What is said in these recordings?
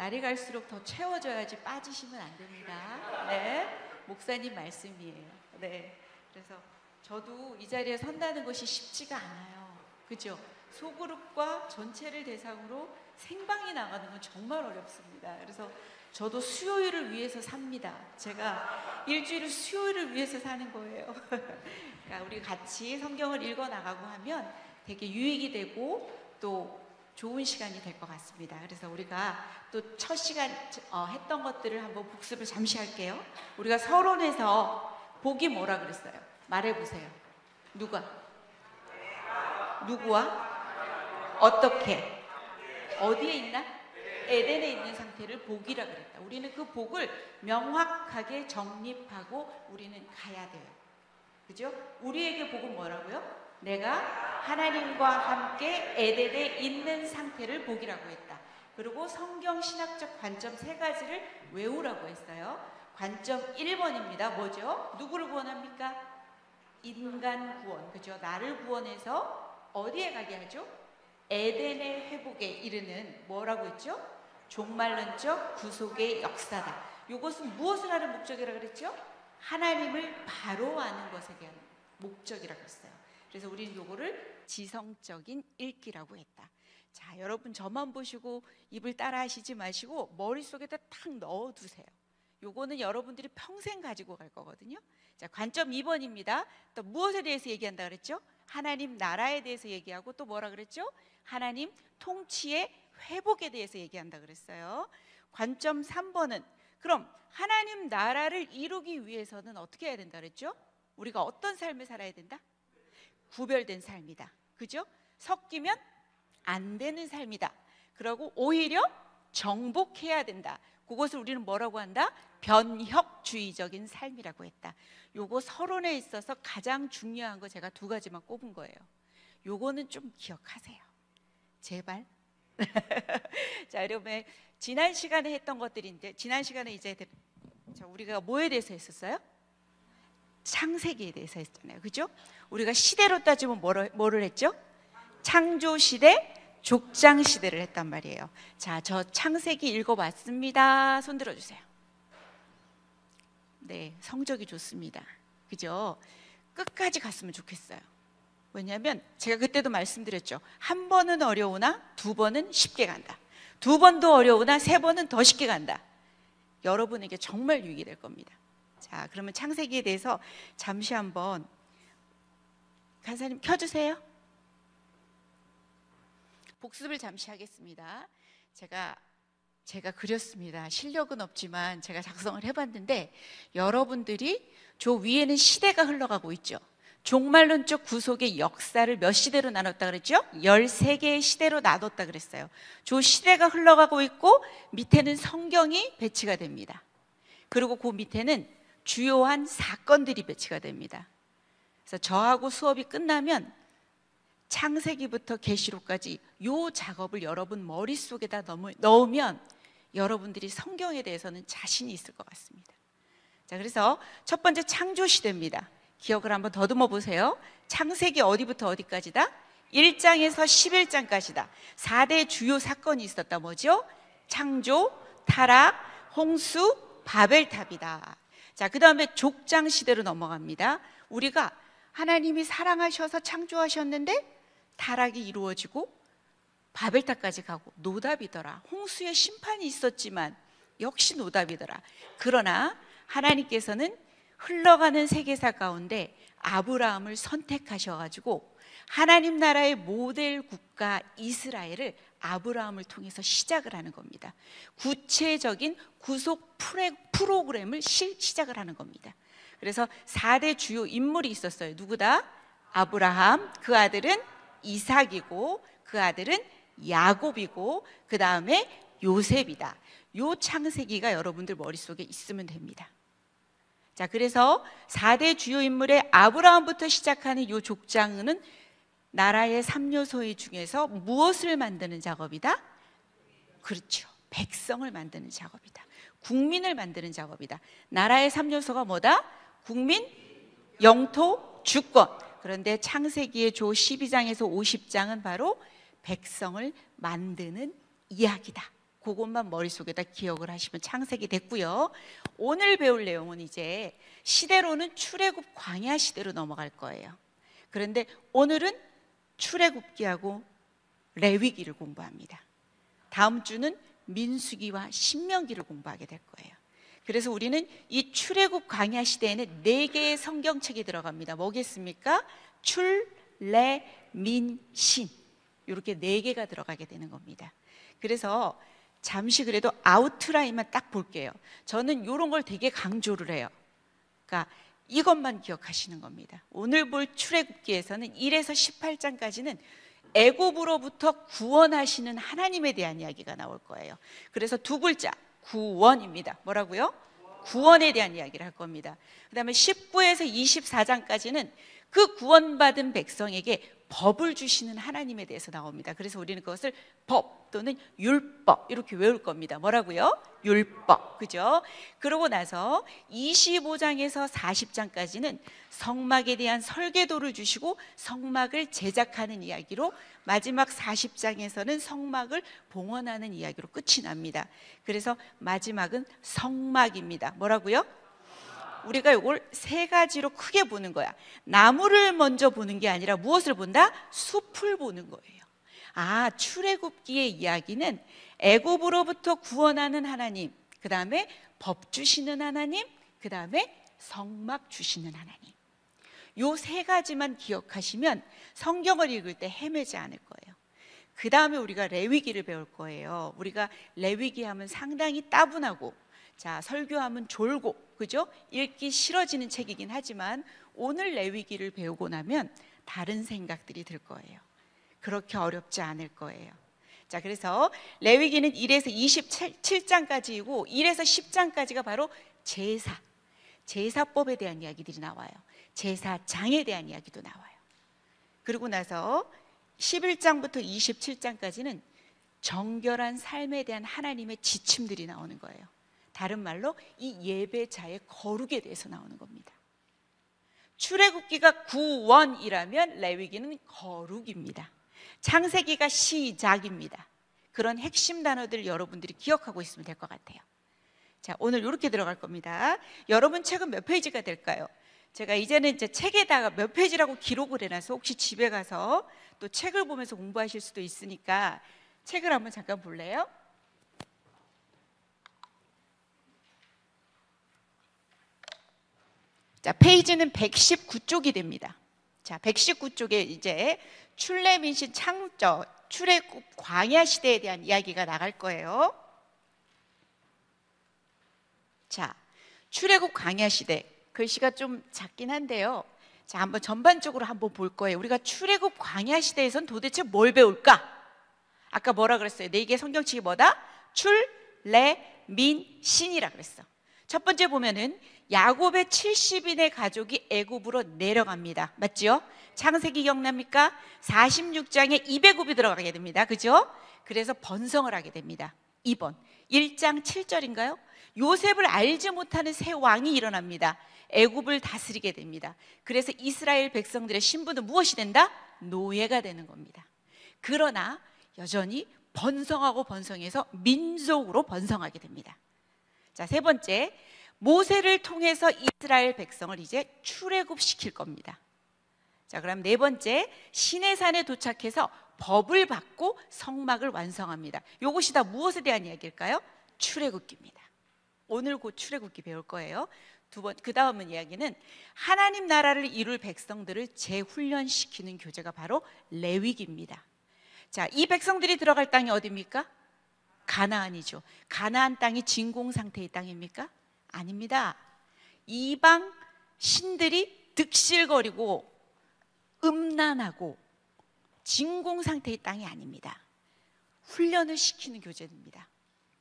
날이 갈수록 더 채워져야지 빠지시면 안 됩니다. 네, 목사님 말씀이에요. 네, 그래서 저도 이 자리에 선다는 것이 쉽지가 않아요. 그죠? 소그룹과 전체를 대상으로 생방이 나가는 건 정말 어렵습니다. 그래서 저도 수요일을 위해서 삽니다. 제가 일주일을 수요일을 위해서 사는 거예요. 그러니까 우리 같이 성경을 읽어 나가고 하면 되게 유익이 되고 또 좋은 시간이 될 것 같습니다. 그래서 우리가 또 첫 시간 했던 것들을 한번 복습을 잠시 할게요. 우리가 서론에서 복이 뭐라 그랬어요? 말해보세요. 누구와? 어떻게? 어디에 있나? 에덴에 있는 상태를 복이라 그랬다. 우리는 그 복을 명확하게 정립하고 우리는 가야 돼요. 그죠? 우리에게 복은 뭐라고요? 내가 하나님과 함께 에덴에 있는 상태를 복이라고 했다. 그리고 성경 신학적 관점 3가지를 외우라고 했어요. 관점 1번입니다. 뭐죠? 누구를 구원합니까? 인간 구원. 그죠? 나를 구원해서 어디에 가게 하죠? 에덴의 회복에 이르는 뭐라고 했죠? 종말론적 구속의 역사다. 이것은 무엇을 하는 목적이라고 그랬죠? 하나님을 바로 아는 것에 대한 목적이라고 했어요. 그래서 우리는 이거를 지성적인 읽기라고 했다. 자, 여러분 저만 보시고 입을 따라 하시지 마시고 머릿속에다 탁 넣어두세요. 요거는 여러분들이 평생 가지고 갈 거거든요. 자, 관점 2번입니다. 또 무엇에 대해서 얘기한다 그랬죠? 하나님 나라에 대해서 얘기하고 또 뭐라 그랬죠? 하나님 통치의 회복에 대해서 얘기한다 그랬어요. 관점 3번은 그럼 하나님 나라를 이루기 위해서는 어떻게 해야 된다 그랬죠? 우리가 어떤 삶을 살아야 된다? 구별된 삶이다. 그죠? 섞이면 안 되는 삶이다. 그리고 오히려 정복해야 된다. 그것을 우리는 뭐라고 한다? 변혁주의적인 삶이라고 했다. 요거 서론에 있어서 가장 중요한 거 제가 2가지만 꼽은 거예요. 요거는 좀 기억하세요. 제발. 자, 여러분 지난 시간에 했던 것들인데 지난 시간에 이제 우리가 뭐에 대해서 했었어요? 창세기에 대해서 했잖아요. 그죠? 우리가 시대로 따지면 뭐를 했죠? 창조시대, 족장시대를 했단 말이에요. 자, 저 창세기 읽어봤습니다. 손 들어주세요. 네, 성적이 좋습니다. 그죠? 끝까지 갔으면 좋겠어요. 왜냐하면 제가 그때도 말씀드렸죠. 1번은 어려우나 2번은 쉽게 간다. 2번도 어려우나 3번은 더 쉽게 간다. 여러분에게 정말 유익이 될 겁니다. 자, 그러면 창세기에 대해서 잠시 한번 간사님 켜주세요. 복습을 잠시 하겠습니다. 제가 그렸습니다. 실력은 없지만 제가 작성을 해봤는데 여러분들이 저 위에는 시대가 흘러가고 있죠. 종말론적 구속의 역사를 몇 시대로 나눴다 그랬죠? 13개의 시대로 나눴다 그랬어요. 저 시대가 흘러가고 있고 밑에는 성경이 배치가 됩니다. 그리고 그 밑에는 주요한 사건들이 배치가 됩니다. 그래서 저하고 수업이 끝나면 창세기부터 계시록까지 요 작업을 여러분 머릿속에다 넣으면 여러분들이 성경에 대해서는 자신이 있을 것 같습니다. 자, 그래서 첫 번째 창조시대입니다. 기억을 한번 더듬어 보세요. 창세기 어디부터 어디까지다? 1장에서 11장까지다. 4대 주요 사건이 있었다. 뭐죠? 창조, 타락, 홍수, 바벨탑이다. 자, 그 다음에 족장시대로 넘어갑니다. 우리가 하나님이 사랑하셔서 창조하셨는데 타락이 이루어지고 바벨탑까지 가고 노답이더라. 홍수의 심판이 있었지만 역시 노답이더라. 그러나 하나님께서는 흘러가는 세계사 가운데 아브라함을 선택하셔가지고 하나님 나라의 모델 국가 이스라엘을 아브라함을 통해서 시작을 하는 겁니다. 구체적인 구속 프로그램을 시작을 하는 겁니다. 그래서 4대 주요 인물이 있었어요. 누구다? 아브라함, 그 아들은 이삭이고 그 아들은 야곱이고 그 다음에 요셉이다. 요 창세기가 여러분들 머릿속에 있으면 됩니다. 자, 그래서 4대 주요 인물의 아브라함부터 시작하는 요 족장은 나라의 3요소 중에서 무엇을 만드는 작업이다? 그렇죠. 백성을 만드는 작업이다. 국민을 만드는 작업이다. 나라의 3요소가 뭐다? 국민, 영토, 주권. 그런데 창세기의 조 12장에서 50장은 바로 백성을 만드는 이야기다. 그것만 머릿속에다 기억을 하시면 창세기 됐고요. 오늘 배울 내용은 이제 시대로는 출애굽 광야 시대로 넘어갈 거예요. 그런데 오늘은 출애굽기하고 레위기를 공부합니다. 다음 주는 민수기와 신명기를 공부하게 될 거예요. 그래서 우리는 이 출애굽 광야 시대에는 4개의 성경책이 들어갑니다. 뭐겠습니까? 출, 레, 민, 신, 이렇게 4개가 들어가게 되는 겁니다. 그래서 잠시 그래도 아웃라인만 딱 볼게요. 저는 이런 걸 되게 강조를 해요. 그러니까 이것만 기억하시는 겁니다. 오늘 볼 출애굽기에서는 1에서 18장까지는 애굽으로부터 구원하시는 하나님에 대한 이야기가 나올 거예요. 그래서 2글자 구원입니다. 뭐라고요? 구원에 대한 이야기를 할 겁니다. 그 다음에 19에서 24장까지는 그 구원받은 백성에게 법을 주시는 하나님에 대해서 나옵니다. 그래서 우리는 그것을 법 또는 율법 이렇게 외울 겁니다. 뭐라고요? 율법. 그죠? 그러고 나서 25장에서 40장까지는 성막에 대한 설계도를 주시고 성막을 제작하는 이야기로, 마지막 40장에서는 성막을 봉헌하는 이야기로 끝이 납니다. 그래서 마지막은 성막입니다. 뭐라고요? 우리가 이걸 3가지로 크게 보는 거야. 나무를 먼저 보는 게 아니라 무엇을 본다? 숲을 보는 거예요. 아, 출애굽기의 이야기는 애굽으로부터 구원하는 하나님, 그 다음에 법 주시는 하나님, 그 다음에 성막 주시는 하나님, 요 3가지만 기억하시면 성경을 읽을 때 헤매지 않을 거예요. 그 다음에 우리가 레위기를 배울 거예요. 우리가 레위기 하면 상당히 따분하고, 자, 설교하면 졸고, 그죠? 읽기 싫어지는 책이긴 하지만 오늘 레위기를 배우고 나면 다른 생각들이 들 거예요. 그렇게 어렵지 않을 거예요. 자, 그래서 레위기는 1에서 27장까지이고 1에서 10장까지가 바로 제사법에 대한 이야기들이 나와요. 제사장에 대한 이야기도 나와요. 그리고 나서 11장부터 27장까지는 정결한 삶에 대한 하나님의 지침들이 나오는 거예요. 다른 말로 이 예배자의 거룩에 대해서 나오는 겁니다. 출애굽기가 구원이라면 레위기는 거룩입니다. 창세기가 시작입니다. 그런 핵심 단어들 여러분들이 기억하고 있으면 될 것 같아요. 자, 오늘 이렇게 들어갈 겁니다. 여러분 책은 몇 페이지가 될까요? 제가 이제는 이제 책에다가 몇 페이지라고 기록을 해놔서 혹시 집에 가서 또 책을 보면서 공부하실 수도 있으니까 책을 한번 잠깐 볼래요? 자, 페이지는 119쪽이 됩니다. 자, 119쪽에 이제 출애민신 출애굽 광야 시대에 대한 이야기가 나갈 거예요. 자, 출애굽 광야 시대, 글씨가 좀 작긴 한데요. 자, 한번 전반적으로 한번 볼 거예요. 우리가 출애굽 광야 시대에선 도대체 뭘 배울까? 아까 뭐라 그랬어요? 4개 성경책이 뭐다? 출, 레, 민, 신이라 그랬어. 첫 번째 보면은 야곱의 70인의 가족이 애굽으로 내려갑니다. 맞죠? 창세기 기억납니까? 46장에 이배굽이 들어가게 됩니다. 그죠? 그래서 번성을 하게 됩니다. 2번 1장 7절인가요? 요셉을 알지 못하는 새 왕이 일어납니다. 애굽을 다스리게 됩니다. 그래서 이스라엘 백성들의 신분은 무엇이 된다? 노예가 되는 겁니다. 그러나 여전히 번성하고 번성해서 민족으로 번성하게 됩니다. 자, 3번째, 모세를 통해서 이스라엘 백성을 이제 출애굽시킬 겁니다. 자, 그럼 4번째, 시내산에 도착해서 법을 받고 성막을 완성합니다. 이것이 다 무엇에 대한 이야기일까요? 출애굽기입니다. 오늘 곧 출애굽기 배울 거예요. 그 다음은 이야기는 하나님 나라를 이룰 백성들을 재훈련시키는 교재가 바로 레위기입니다. 자, 이 백성들이 들어갈 땅이 어디입니까? 가나안이죠. 가나안 땅이 진공 상태의 땅입니까? 아닙니다. 이방 신들이 득실거리고 음란하고 진공 상태의 땅이 아닙니다. 훈련을 시키는 교재입니다.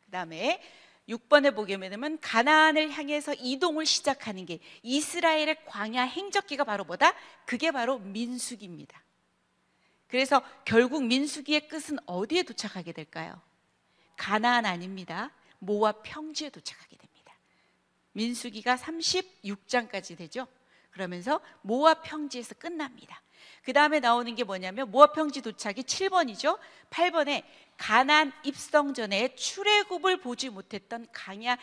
그 다음에 6번에 보게 되면 가나안을 향해서 이동을 시작하는 게 이스라엘의 광야 행적기가 바로 뭐다? 그게 바로 민수기입니다. 그래서 결국 민수기의 끝은 어디에 도착하게 될까요? 가나안 아닙니다. 모압 평지에 도착하게 됩니다. 민수기가 36장까지 되죠. 그러면서 모압 평지에서 끝납니다. 그 다음에 나오는 게 뭐냐면 모압 평지 도착이 7번이죠. 8번에 가나안 입성 전에 출애굽을 보지 못했던 강야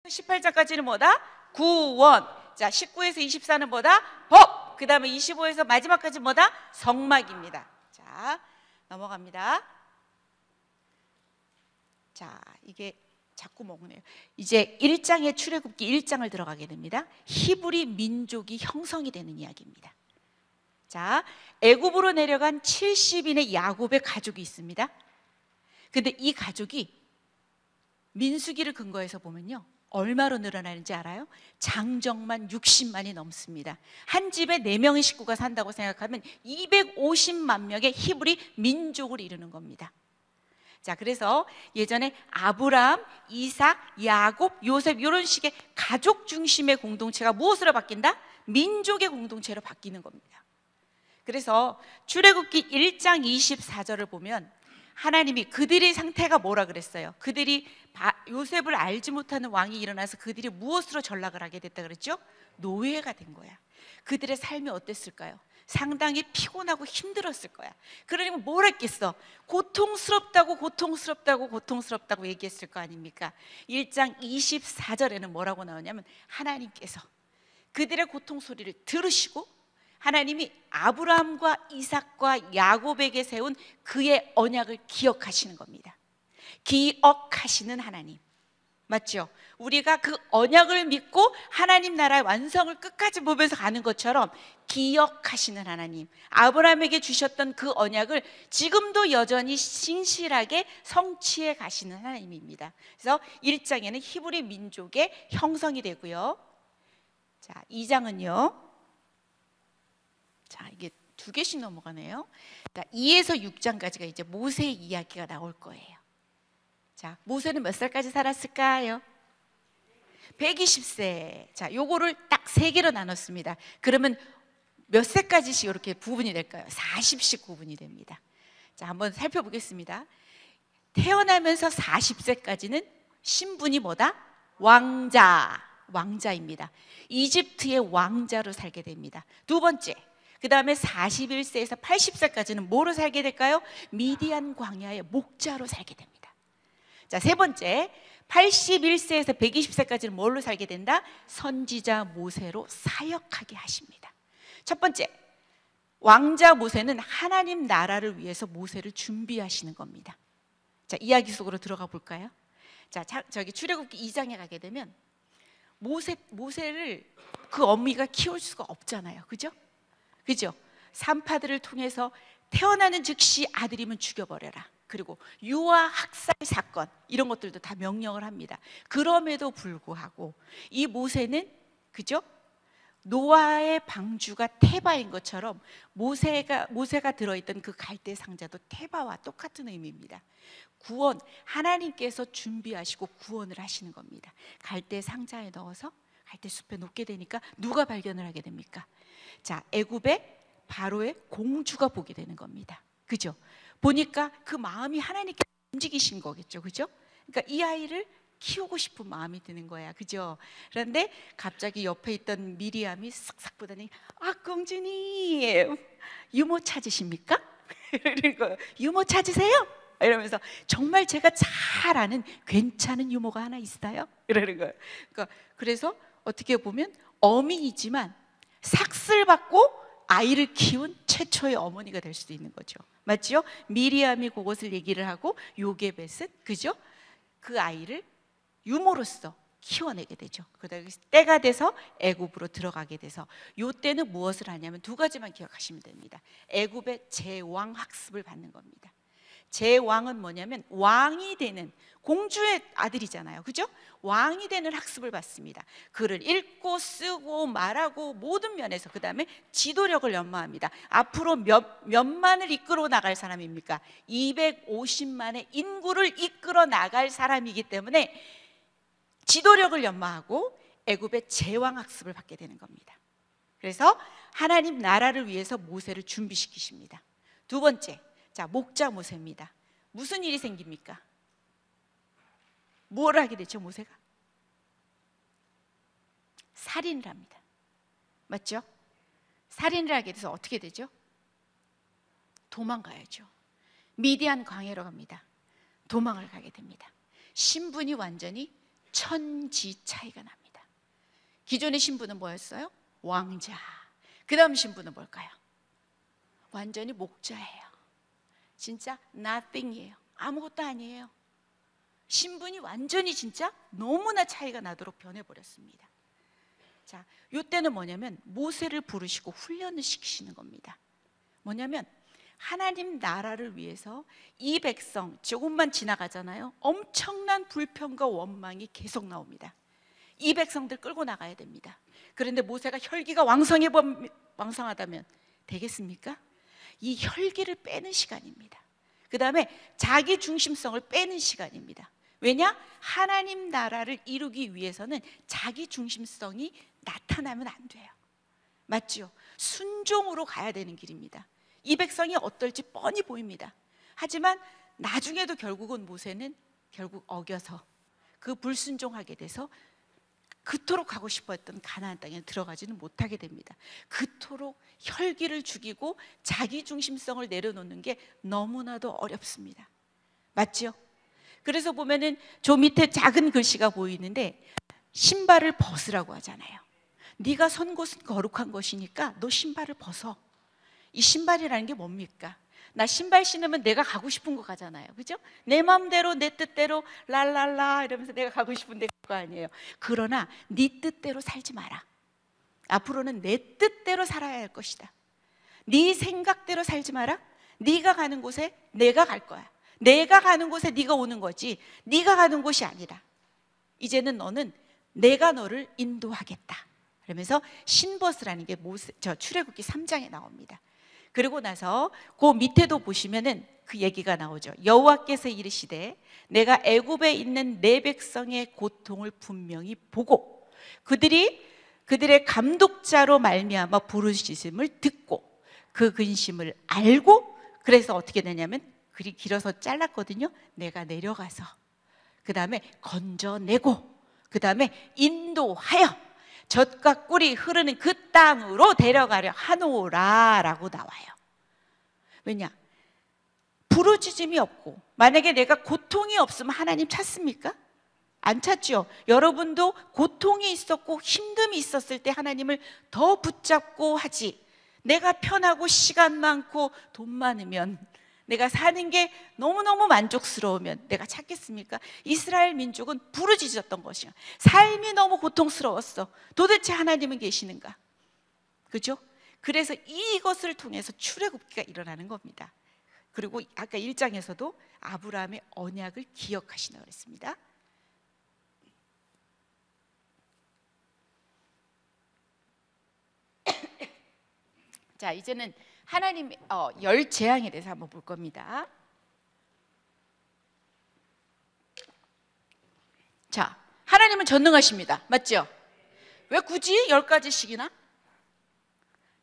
18장까지는 뭐다? 구원. 자, 19에서 24는 뭐다? 법. 그 다음에 25에서 마지막까지 뭐다? 성막입니다. 자, 넘어갑니다. 자, 이게 자꾸 먹네요. 이제 1장의 출애굽기 1장을 들어가게 됩니다. 히브리 민족이 형성이 되는 이야기입니다. 자, 애굽으로 내려간 70인의 야곱의 가족이 있습니다. 근데 이 가족이 민수기를 근거해서 보면요, 얼마로 늘어나는지 알아요? 장정만 60만이 넘습니다. 한 집에 4명의 식구가 산다고 생각하면 250만 명의 히브리 민족을 이루는 겁니다. 자, 그래서 예전에 아브라함, 이삭, 야곱, 요셉 이런 식의 가족 중심의 공동체가 무엇으로 바뀐다? 민족의 공동체로 바뀌는 겁니다. 그래서 출애굽기 1장 24절을 보면 하나님이 그들의 상태가 뭐라 그랬어요? 그들이 요셉을 알지 못하는 왕이 일어나서 그들이 무엇으로 전락을 하게 됐다 그랬죠? 노예가 된 거야. 그들의 삶이 어땠을까요? 상당히 피곤하고 힘들었을 거야. 그러니까 뭘 했겠어? 고통스럽다고 얘기했을 거 아닙니까? 1장 24절에는 뭐라고 나오냐면 하나님께서 그들의 고통 소리를 들으시고 하나님이 아브라함과 이삭과 야곱에게 세운 그의 언약을 기억하시는 겁니다. 기억하시는 하나님, 맞죠? 우리가 그 언약을 믿고 하나님 나라의 완성을 끝까지 보면서 가는 것처럼 기억하시는 하나님, 아브라함에게 주셨던 그 언약을 지금도 여전히 신실하게 성취해 가시는 하나님입니다. 그래서 1장에는 히브리 민족의 형성이 되고요. 자, 2장은요. 자, 이게 2개씩 넘어가네요. 자, 2에서 6장까지가 이제 모세의 이야기가 나올 거예요. 자, 모세는 몇 살까지 살았을까요? 120세. 자, 요거를 딱 3개로 나눴습니다. 그러면 몇 세까지씩 이렇게 구분이 될까요? 40씩 구분이 됩니다. 자, 한번 살펴보겠습니다. 태어나면서 40세까지는 신분이 뭐다? 왕자입니다. 이집트의 왕자로 살게 됩니다. 두 번째, 그 다음에 41세에서 80세까지는 뭐로 살게 될까요? 미디안 광야의 목자로 살게 됩니다. 자, 세 번째, 81세에서 120세까지는 뭘로 살게 된다? 선지자 모세로 사역하게 하십니다. 첫 번째, 왕자 모세는 하나님 나라를 위해서 모세를 준비하시는 겁니다. 자, 이야기 속으로 들어가 볼까요? 자, 저기 출애굽기 2장에 가게 되면 모세를 그 어미가 키울 수가 없잖아요. 그죠? 그죠? 산파들을 통해서 태어나는 즉시 아들이면 죽여버려라. 그리고 유아 학살 사건 이런 것들도 다 명령을 합니다. 그럼에도 불구하고 이 모세는, 그죠? 노아의 방주가 테바인 것처럼 모세가 들어있던 그 갈대 상자도 테바와 똑같은 의미입니다. 구원, 하나님께서 준비하시고 구원을 하시는 겁니다. 갈대 상자에 넣어서 갈대 숲에 놓게 되니까 누가 발견을 하게 됩니까? 자, 애굽의 바로의 공주가 보게 되는 겁니다. 그죠? 보니까 그 마음이 하나님께 움직이신 거겠죠. 그죠? 그러니까 이 아이를 키우고 싶은 마음이 드는 거야. 그죠? 그런데 갑자기 옆에 있던 미리암이 싹싹 보더니, 아, 공주님, 유모 찾으십니까? 이러는 거예요. 유모 찾으세요? 이러면서 정말 제가 잘 아는 괜찮은 유모가 하나 있어요? 이러는 거예요. 그러니까 그래서 어떻게 보면 어민이지만 삭슬 받고 아이를 키운 최초의 어머니가 될 수도 있는 거죠. 맞죠? 미리암이 그것을 얘기를 하고 요게벳은, 그죠? 그 아이를 유모로서 키워내게 되죠. 그러다 때가 돼서 애굽으로 들어가게 돼서, 요 때는 무엇을 하냐면 2가지만 기억하시면 됩니다. 애굽의 제왕 학습을 받는 겁니다. 제왕은 뭐냐면 왕이 되는, 공주의 아들이잖아요. 그죠? 왕이 되는 학습을 받습니다. 글을 읽고 쓰고 말하고 모든 면에서. 그 다음에 지도력을 연마합니다. 앞으로 몇만을 이끌어 나갈 사람입니까? 250만의 인구를 이끌어 나갈 사람이기 때문에 지도력을 연마하고 애굽의 제왕 학습을 받게 되는 겁니다. 그래서 하나님 나라를 위해서 모세를 준비시키십니다. 2번째, 자, 목자 모세입니다. 무슨 일이 생깁니까? 뭘 하게 되죠, 모세가? 살인을 합니다. 맞죠? 살인을 하게 돼서 어떻게 되죠? 도망가야죠. 미디안 광야로 갑니다. 도망을 가게 됩니다. 신분이 완전히 천지 차이가 납니다. 기존의 신분은 뭐였어요? 왕자. 그 다음 신분은 뭘까요? 완전히 목자예요. 진짜 nothing이에요. 아무것도 아니에요. 신분이 완전히 진짜 너무나 차이가 나도록 변해버렸습니다. 자, 이때는 뭐냐면 모세를 부르시고 훈련을 시키시는 겁니다. 뭐냐면 하나님 나라를 위해서 이 백성 조금만 지나가잖아요. 엄청난 불평과 원망이 계속 나옵니다. 이 백성들 끌고 나가야 됩니다. 그런데 모세가 혈기가 왕성하다면 되겠습니까? 이 혈기를 빼는 시간입니다. 그 다음에 자기 중심성을 빼는 시간입니다. 왜냐? 하나님 나라를 이루기 위해서는 자기 중심성이 나타나면 안 돼요. 맞죠? 순종으로 가야 되는 길입니다. 이 백성이 어떨지 뻔히 보입니다. 하지만 나중에도 결국은 모세는 결국 어겨서 그 불순종하게 돼서 그토록 가고 싶었던 가나안 땅에 들어가지는 못하게 됩니다. 그토록 혈기를 죽이고 자기 중심성을 내려놓는 게 너무나도 어렵습니다. 맞죠? 그래서 보면은 저 밑에 작은 글씨가 보이는데 신발을 벗으라고 하잖아요. 네가 선 곳은 거룩한 것이니까 너 신발을 벗어. 이 신발이라는 게 뭡니까? 나 신발 신으면 내가 가고 싶은 거 가잖아요. 그죠? 내 마음대로 내 뜻대로 랄랄라 이러면서 내가 가고 싶은 데 갈 거 아니에요. 그러나 네 뜻대로 살지 마라. 앞으로는 내 뜻대로 살아야 할 것이다. 네 생각대로 살지 마라. 네가 가는 곳에 내가 갈 거야. 내가 가는 곳에 네가 오는 거지 네가 가는 곳이 아니라 이제는 너는 내가 너를 인도하겠다. 그러면서 신벗으라는 게 출애굽기 3장에 나옵니다. 그리고 나서 그 밑에도 보시면은 그 얘기가 나오죠. 여호와께서 이르시되 내가 애굽에 있는 내 백성의 고통을 분명히 보고 그들의 감독자로 말미암아 부르짖음을 듣고 그 근심을 알고 그래서 어떻게 되냐면 글이 길어서 잘랐거든요. 내가 내려가서 그 다음에 건져내고 그 다음에 인도하여 젖과 꿀이 흐르는 그 땅으로 데려가려 하노라 라고 나와요. 왜냐? 부르짖음이 없고 만약에 내가 고통이 없으면 하나님 찾습니까? 안 찾죠. 여러분도 고통이 있었고 힘듦이 있었을 때 하나님을 더 붙잡고 하지. 내가 편하고 시간 많고 돈 많으면 내가 사는 게 너무너무 만족스러우면 내가 찾겠습니까? 이스라엘 민족은 부르짖었던 것이야. 삶이 너무 고통스러웠어. 도대체 하나님은 계시는가? 그죠? 그래서 이것을 통해서 출애굽기가 일어나는 겁니다. 그리고 아까 1장에서도 아브라함의 언약을 기억하시라고 그랬습니다. 자, 이제는 하나님 열 재앙에 대해서 한번 볼 겁니다. 자, 하나님은 전능하십니다. 맞죠? 왜 굳이 10가지씩이나?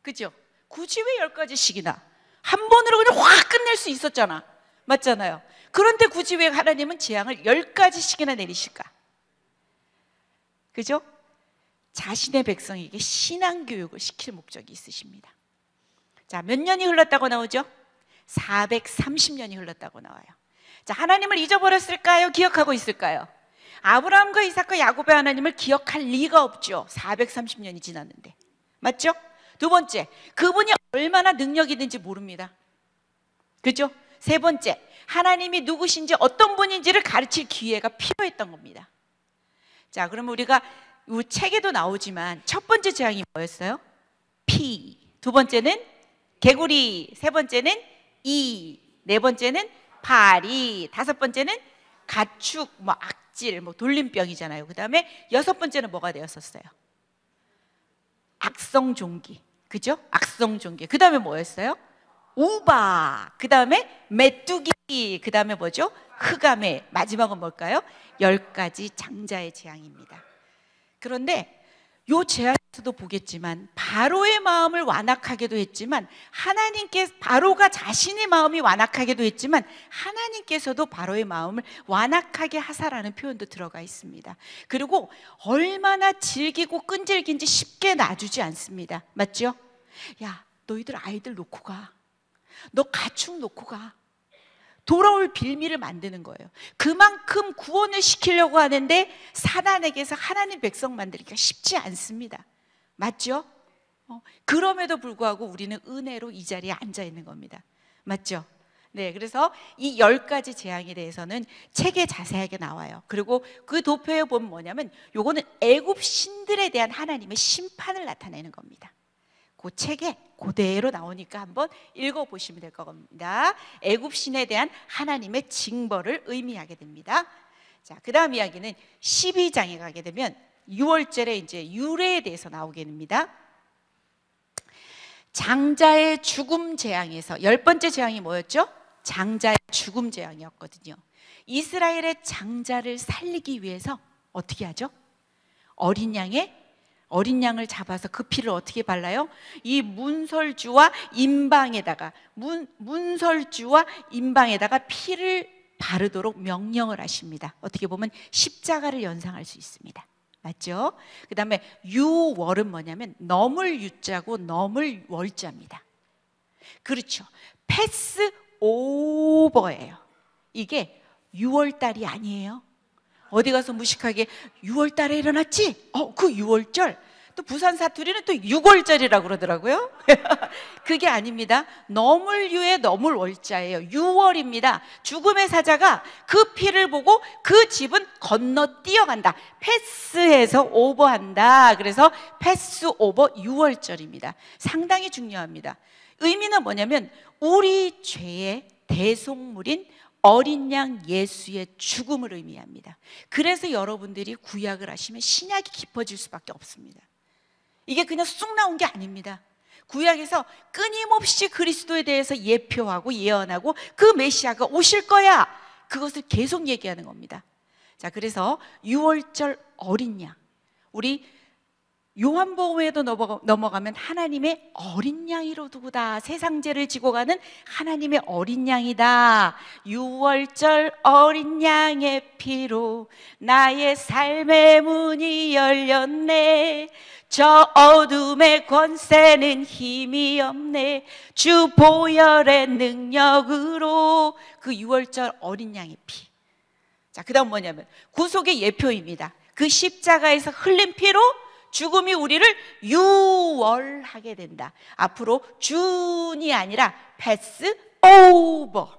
그죠? 굳이 왜 10가지씩이나? 한 번으로 그냥 확 끝낼 수 있었잖아. 맞잖아요. 그런데 굳이 왜 하나님은 재앙을 10가지씩이나 내리실까? 그죠? 자신의 백성에게 신앙교육을 시킬 목적이 있으십니다. 자, 몇 년이 흘렀다고 나오죠? 430년이 흘렀다고 나와요. 자, 하나님을 잊어버렸을까요? 기억하고 있을까요? 아브라함과 이삭과 야곱의 하나님을 기억할 리가 없죠. 430년이 지났는데. 맞죠? 두 번째, 그분이 얼마나 능력 있는지 모릅니다. 그죠? 세 번째, 하나님이 누구신지 어떤 분인지를 가르칠 기회가 필요했던 겁니다. 자, 그럼 우리가 이 책에도 나오지만 첫 번째 재앙이 뭐였어요? 피. 두 번째는 개구리. 세 번째는 이. 네 번째는 파리. 다섯 번째는 가축, 악질, 돌림병이잖아요. 그 다음에 여섯 번째는 뭐가 되었었어요? 악성종기. 그죠? 악성종기. 그 다음에 뭐였어요? 우바. 그 다음에 메뚜기. 그 다음에 뭐죠? 흑암의. 마지막은 뭘까요? 10가지 장자의 재앙입니다. 그런데 요 재앙에서도 보겠지만 바로의 마음을 완악하게도 했지만 바로가 자신의 마음이 완악하게도 했지만 하나님께서도 바로의 마음을 완악하게 하사라는 표현도 들어가 있습니다. 그리고 얼마나 질기고 끈질긴지 쉽게 놔주지 않습니다. 맞죠? 야, 너희들 아이들 놓고 가. 너 가축 놓고 가. 돌아올 빌미를 만드는 거예요. 그만큼 구원을 시키려고 하는데 사단에게서 하나님 백성 만들기가 쉽지 않습니다. 맞죠? 그럼에도 불구하고 우리는 은혜로 이 자리에 앉아 있는 겁니다. 맞죠? 네, 그래서 이 10가지 재앙에 대해서는 책에 자세하게 나와요. 그리고 그 도표에 보면 뭐냐면 요거는 애굽 신들에 대한 하나님의 심판을 나타내는 겁니다. 그 책에 그대로 나오니까 한번 읽어보시면 될 겁니다. 애굽 신에 대한 하나님의 징벌을 의미하게 됩니다. 자, 그 다음 이야기는 12장에 가게 되면 6월절에 이제 유래에 대해서 나오게 됩니다. 장자의 죽음 재앙에서 10번째 재앙이 뭐였죠? 장자의 죽음 재앙이었거든요. 이스라엘의 장자를 살리기 위해서 어떻게 하죠? 어린 양을 잡아서 그 피를 어떻게 발라요? 이 문설주와 임방에다가 문설주와 임방에다가 피를 바르도록 명령을 하십니다. 어떻게 보면 십자가를 연상할 수 있습니다. 맞죠? 그 다음에 유월은 뭐냐면 넘을 유자고 넘을 월자입니다. 그렇죠. 패스 오버예요. 이게 6월달이 아니에요. 어디 가서 무식하게 6월달에 일어났지? 그 6월절. 또 부산 사투리는 또 6월절이라고 그러더라고요. 그게 아닙니다. 넘을 유의 넘을 월자예요. 6월입니다. 죽음의 사자가 그 피를 보고 그 집은 건너 뛰어간다. 패스해서 오버한다. 그래서 패스 오버 6월절입니다. 상당히 중요합니다. 의미는 뭐냐면 우리 죄의 대속물인 어린 양 예수의 죽음을 의미합니다. 그래서 여러분들이 구약을 하시면 신약이 깊어질 수밖에 없습니다. 이게 그냥 쑥 나온 게 아닙니다. 구약에서 끊임없이 그리스도에 대해서 예표하고 예언하고 그 메시아가 오실 거야. 그것을 계속 얘기하는 겁니다. 자, 그래서 6월절 어린 양, 우리 요한복음에도 넘어가면 하나님의 어린 양이로두다. 세상 죄를 지고 가는 하나님의 어린 양이다. 6월절 어린 양의 피로 나의 삶의 문이 열렸네. 저 어둠의 권세는 힘이 없네. 주 보혈의 능력으로. 그 6월절 어린 양의 피. 자, 그 다음 뭐냐면 구속의 예표입니다. 그 십자가에서 흘린 피로 죽음이 우리를 유월하게 된다. 앞으로 준이 아니라 패스 오버.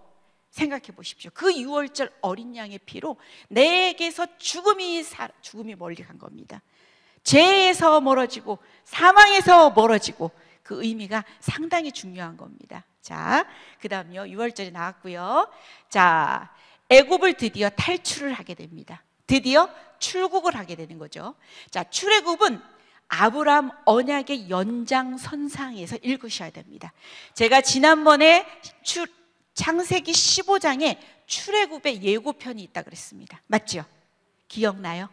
생각해 보십시오. 그 6월절 어린 양의 피로 내게서 죽음이 멀리 간 겁니다. 죄에서 멀어지고 사망에서 멀어지고 그 의미가 상당히 중요한 겁니다. 자, 그 다음요. 6월절이 나왔고요. 자, 애굽을 드디어 탈출을 하게 됩니다. 드디어 출국을 하게 되는 거죠. 자, 출애굽은 아브라함 언약의 연장선상에서 읽으셔야 됩니다. 제가 지난번에 창세기 15장에 출애굽의 예고편이 있다 그랬습니다. 맞죠? 기억나요?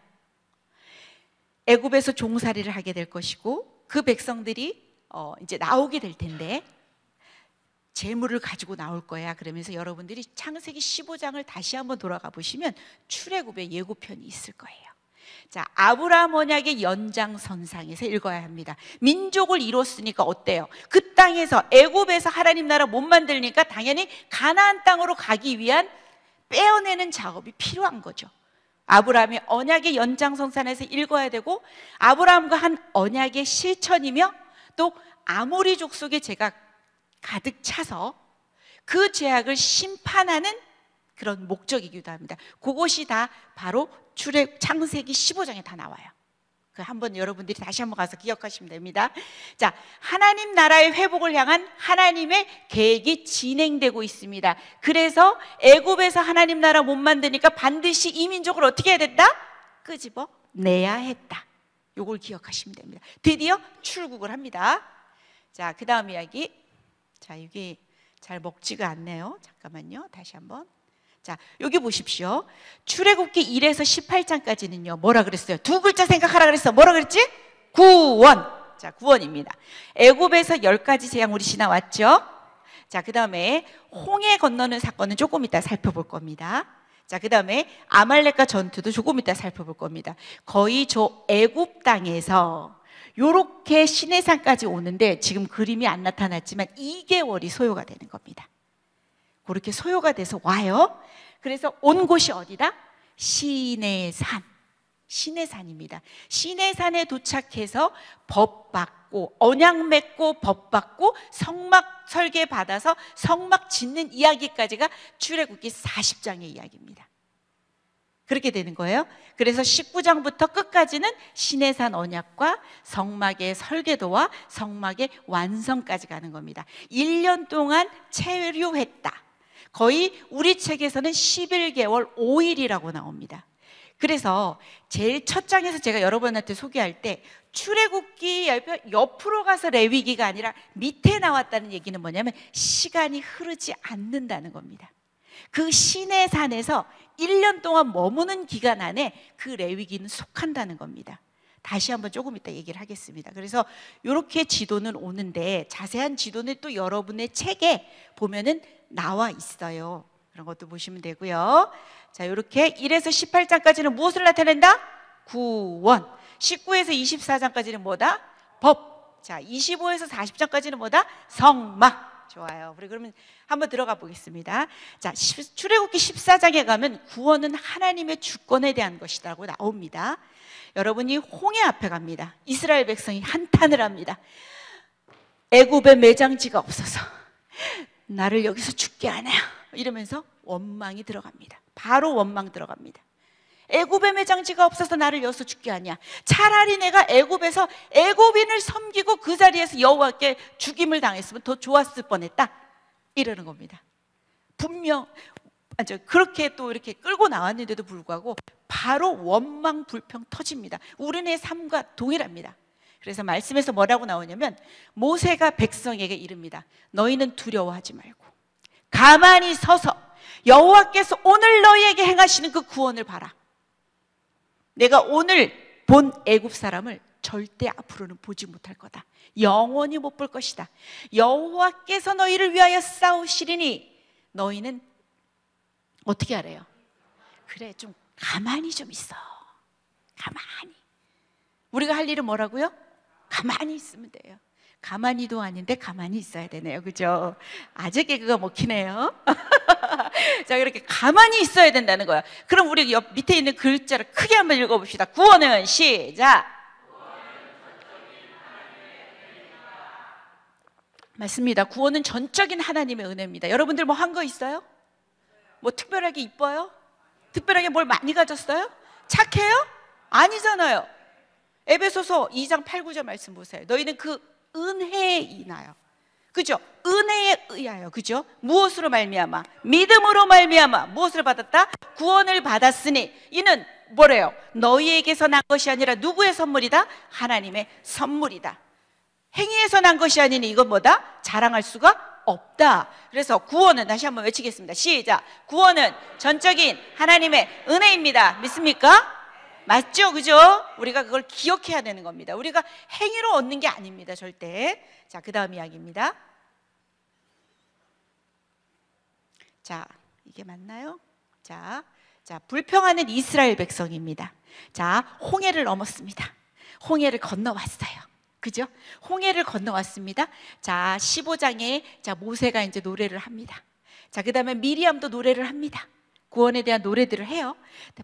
애굽에서 종살이를 하게 될 것이고 그 백성들이 이제 나오게 될 텐데 재물을 가지고 나올 거야. 그러면서 여러분들이 창세기 15장을 다시 한번 돌아가 보시면 출애굽의 예고편이 있을 거예요. 자, 아브라함 언약의 연장선상에서 읽어야 합니다. 민족을 이뤘으니까 어때요? 그 땅에서 애굽에서 하나님 나라 못 만들니까 당연히 가나안 땅으로 가기 위한 빼어내는 작업이 필요한 거죠. 아브라함의 언약의 연장선상에서 읽어야 되고 아브라함과 한 언약의 실천이며 또 아모리 족속의 죄가 가득 차서 그 죄악을 심판하는 그런 목적이기도 합니다. 그것이 다 바로 창세기 15장에 다 나와요. 그 한번 여러분들이 다시 한번 가서 기억하시면 됩니다. 자, 하나님 나라의 회복을 향한 하나님의 계획이 진행되고 있습니다. 그래서 애굽에서 하나님 나라 못 만드니까 반드시 이 민족을 어떻게 해야 된다? 끄집어 내야 했다. 요걸 기억하시면 됩니다. 드디어 출국을 합니다. 자, 그 다음 이야기. 자, 이게 잘 먹지가 않네요. 잠깐만요. 다시 한번. 자, 여기 보십시오. 출애굽기 1에서 18장까지는요. 뭐라 그랬어요? 두 글자 생각하라 그랬어. 뭐라 그랬지? 구원. 자, 구원입니다. 애굽에서 10가지 재앙 우리 지나왔죠? 자, 그 다음에 홍해 건너는 사건은 조금 이따 살펴볼 겁니다. 자, 그 다음에 아말렉과 전투도 조금 이따 살펴볼 겁니다. 거의 저 애굽 땅에서 요렇게 시내산까지 오는데 지금 그림이 안 나타났지만 2개월이 소요가 되는 겁니다. 그렇게 소요가 돼서 와요. 그래서 온 곳이 어디다? 시내산. 시내산입니다. 시내산에 도착해서 법 받고 언약 맺고 법 받고 성막 설계 받아서 성막 짓는 이야기까지가 출애굽기 40장의 이야기입니다. 그렇게 되는 거예요. 그래서 19장부터 끝까지는 시내산 언약과 성막의 설계도와 성막의 완성까지 가는 겁니다. 1년 동안 체류했다. 거의 우리 책에서는 11개월 5일이라고 나옵니다. 그래서 제일 첫 장에서 제가 여러분한테 소개할 때 출애굽기 옆으로 가서 레위기가 아니라 밑에 나왔다는 얘기는 뭐냐면 시간이 흐르지 않는다는 겁니다. 그 시내산에서 1년 동안 머무는 기간 안에 그 레위기는 속한다는 겁니다. 다시 한번 조금 이따 얘기를 하겠습니다. 그래서 이렇게 지도는 오는데 자세한 지도는 또 여러분의 책에 보면은 나와 있어요. 그런 것도 보시면 되고요. 자, 이렇게 1에서 18장까지는 무엇을 나타낸다? 구원. 19에서 24장까지는 뭐다? 법. 자, 25에서 40장까지는 뭐다? 성막. 좋아요. 우리 그러면 한번 들어가 보겠습니다. 자, 출애굽기 14장에 가면 구원은 하나님의 주권에 대한 것이라고 나옵니다. 여러분이 홍해 앞에 갑니다. 이스라엘 백성이 한탄을 합니다. 애굽에 매장지가 없어서 나를 여기서 죽게 하냐 이러면서 원망이 들어갑니다. 바로 원망 들어갑니다. 애굽에 매장지가 없어서 나를 여기서 죽게 하냐. 차라리 내가 애굽에서 애굽인을 섬기고 그 자리에서 여호와께 죽임을 당했으면 더 좋았을 뻔했다 이러는 겁니다. 분명 그렇게 또 이렇게 끌고 나왔는데도 불구하고 바로 원망 불평 터집니다. 우리네 삶과 동일합니다. 그래서 말씀에서 뭐라고 나오냐면 모세가 백성에게 이릅니다. 너희는 두려워하지 말고 가만히 서서 여호와께서 오늘 너희에게 행하시는 그 구원을 봐라. 내가 오늘 본 애굽 사람을 절대 앞으로는 보지 못할 거다. 영원히 못 볼 것이다. 여호와께서 너희를 위하여 싸우시리니 너희는 어떻게 하래요? 그래, 좀 가만히 좀 있어. 가만히. 우리가 할 일은 뭐라고요? 가만히 있으면 돼요. 가만히도 아닌데 가만히 있어야 되네요. 그죠? 아재 개그가 먹히네요. 자, 이렇게 가만히 있어야 된다는 거야. 그럼 우리 옆 밑에 있는 글자를 크게 한번 읽어봅시다. 구원은 시작. 맞습니다. 구원은 전적인 하나님의 은혜입니다. 여러분들 뭐 한 거 있어요? 뭐 특별하게 이뻐요? 특별하게 뭘 많이 가졌어요? 착해요? 아니잖아요. 에베소서 2장 8, 9절 말씀 보세요. 너희는 그 은혜에 인하여, 그죠? 은혜에 의하여, 그죠? 무엇으로 말미암아? 믿음으로 말미암아 무엇을 받았다? 구원을 받았으니 이는 뭐래요? 너희에게서 난 것이 아니라 누구의 선물이다? 하나님의 선물이다. 행위에서 난 것이 아니니 이건 뭐다? 자랑할 수가 없다. 그래서 구원은 다시 한번 외치겠습니다. 시작. 구원은 전적인 하나님의 은혜입니다. 믿습니까? 맞죠? 그죠? 우리가 그걸 기억해야 되는 겁니다. 우리가 행위로 얻는 게 아닙니다. 절대. 자, 그 다음 이야기입니다. 자, 이게 맞나요? 자, 불평하는 이스라엘 백성입니다. 자, 홍해를 넘었습니다. 홍해를 건너왔어요. 그죠? 홍해를 건너왔습니다. 자, 15장에 모세가 이제 노래를 합니다. 자, 그 다음에 미리암도 노래를 합니다. 구원에 대한 노래들을 해요.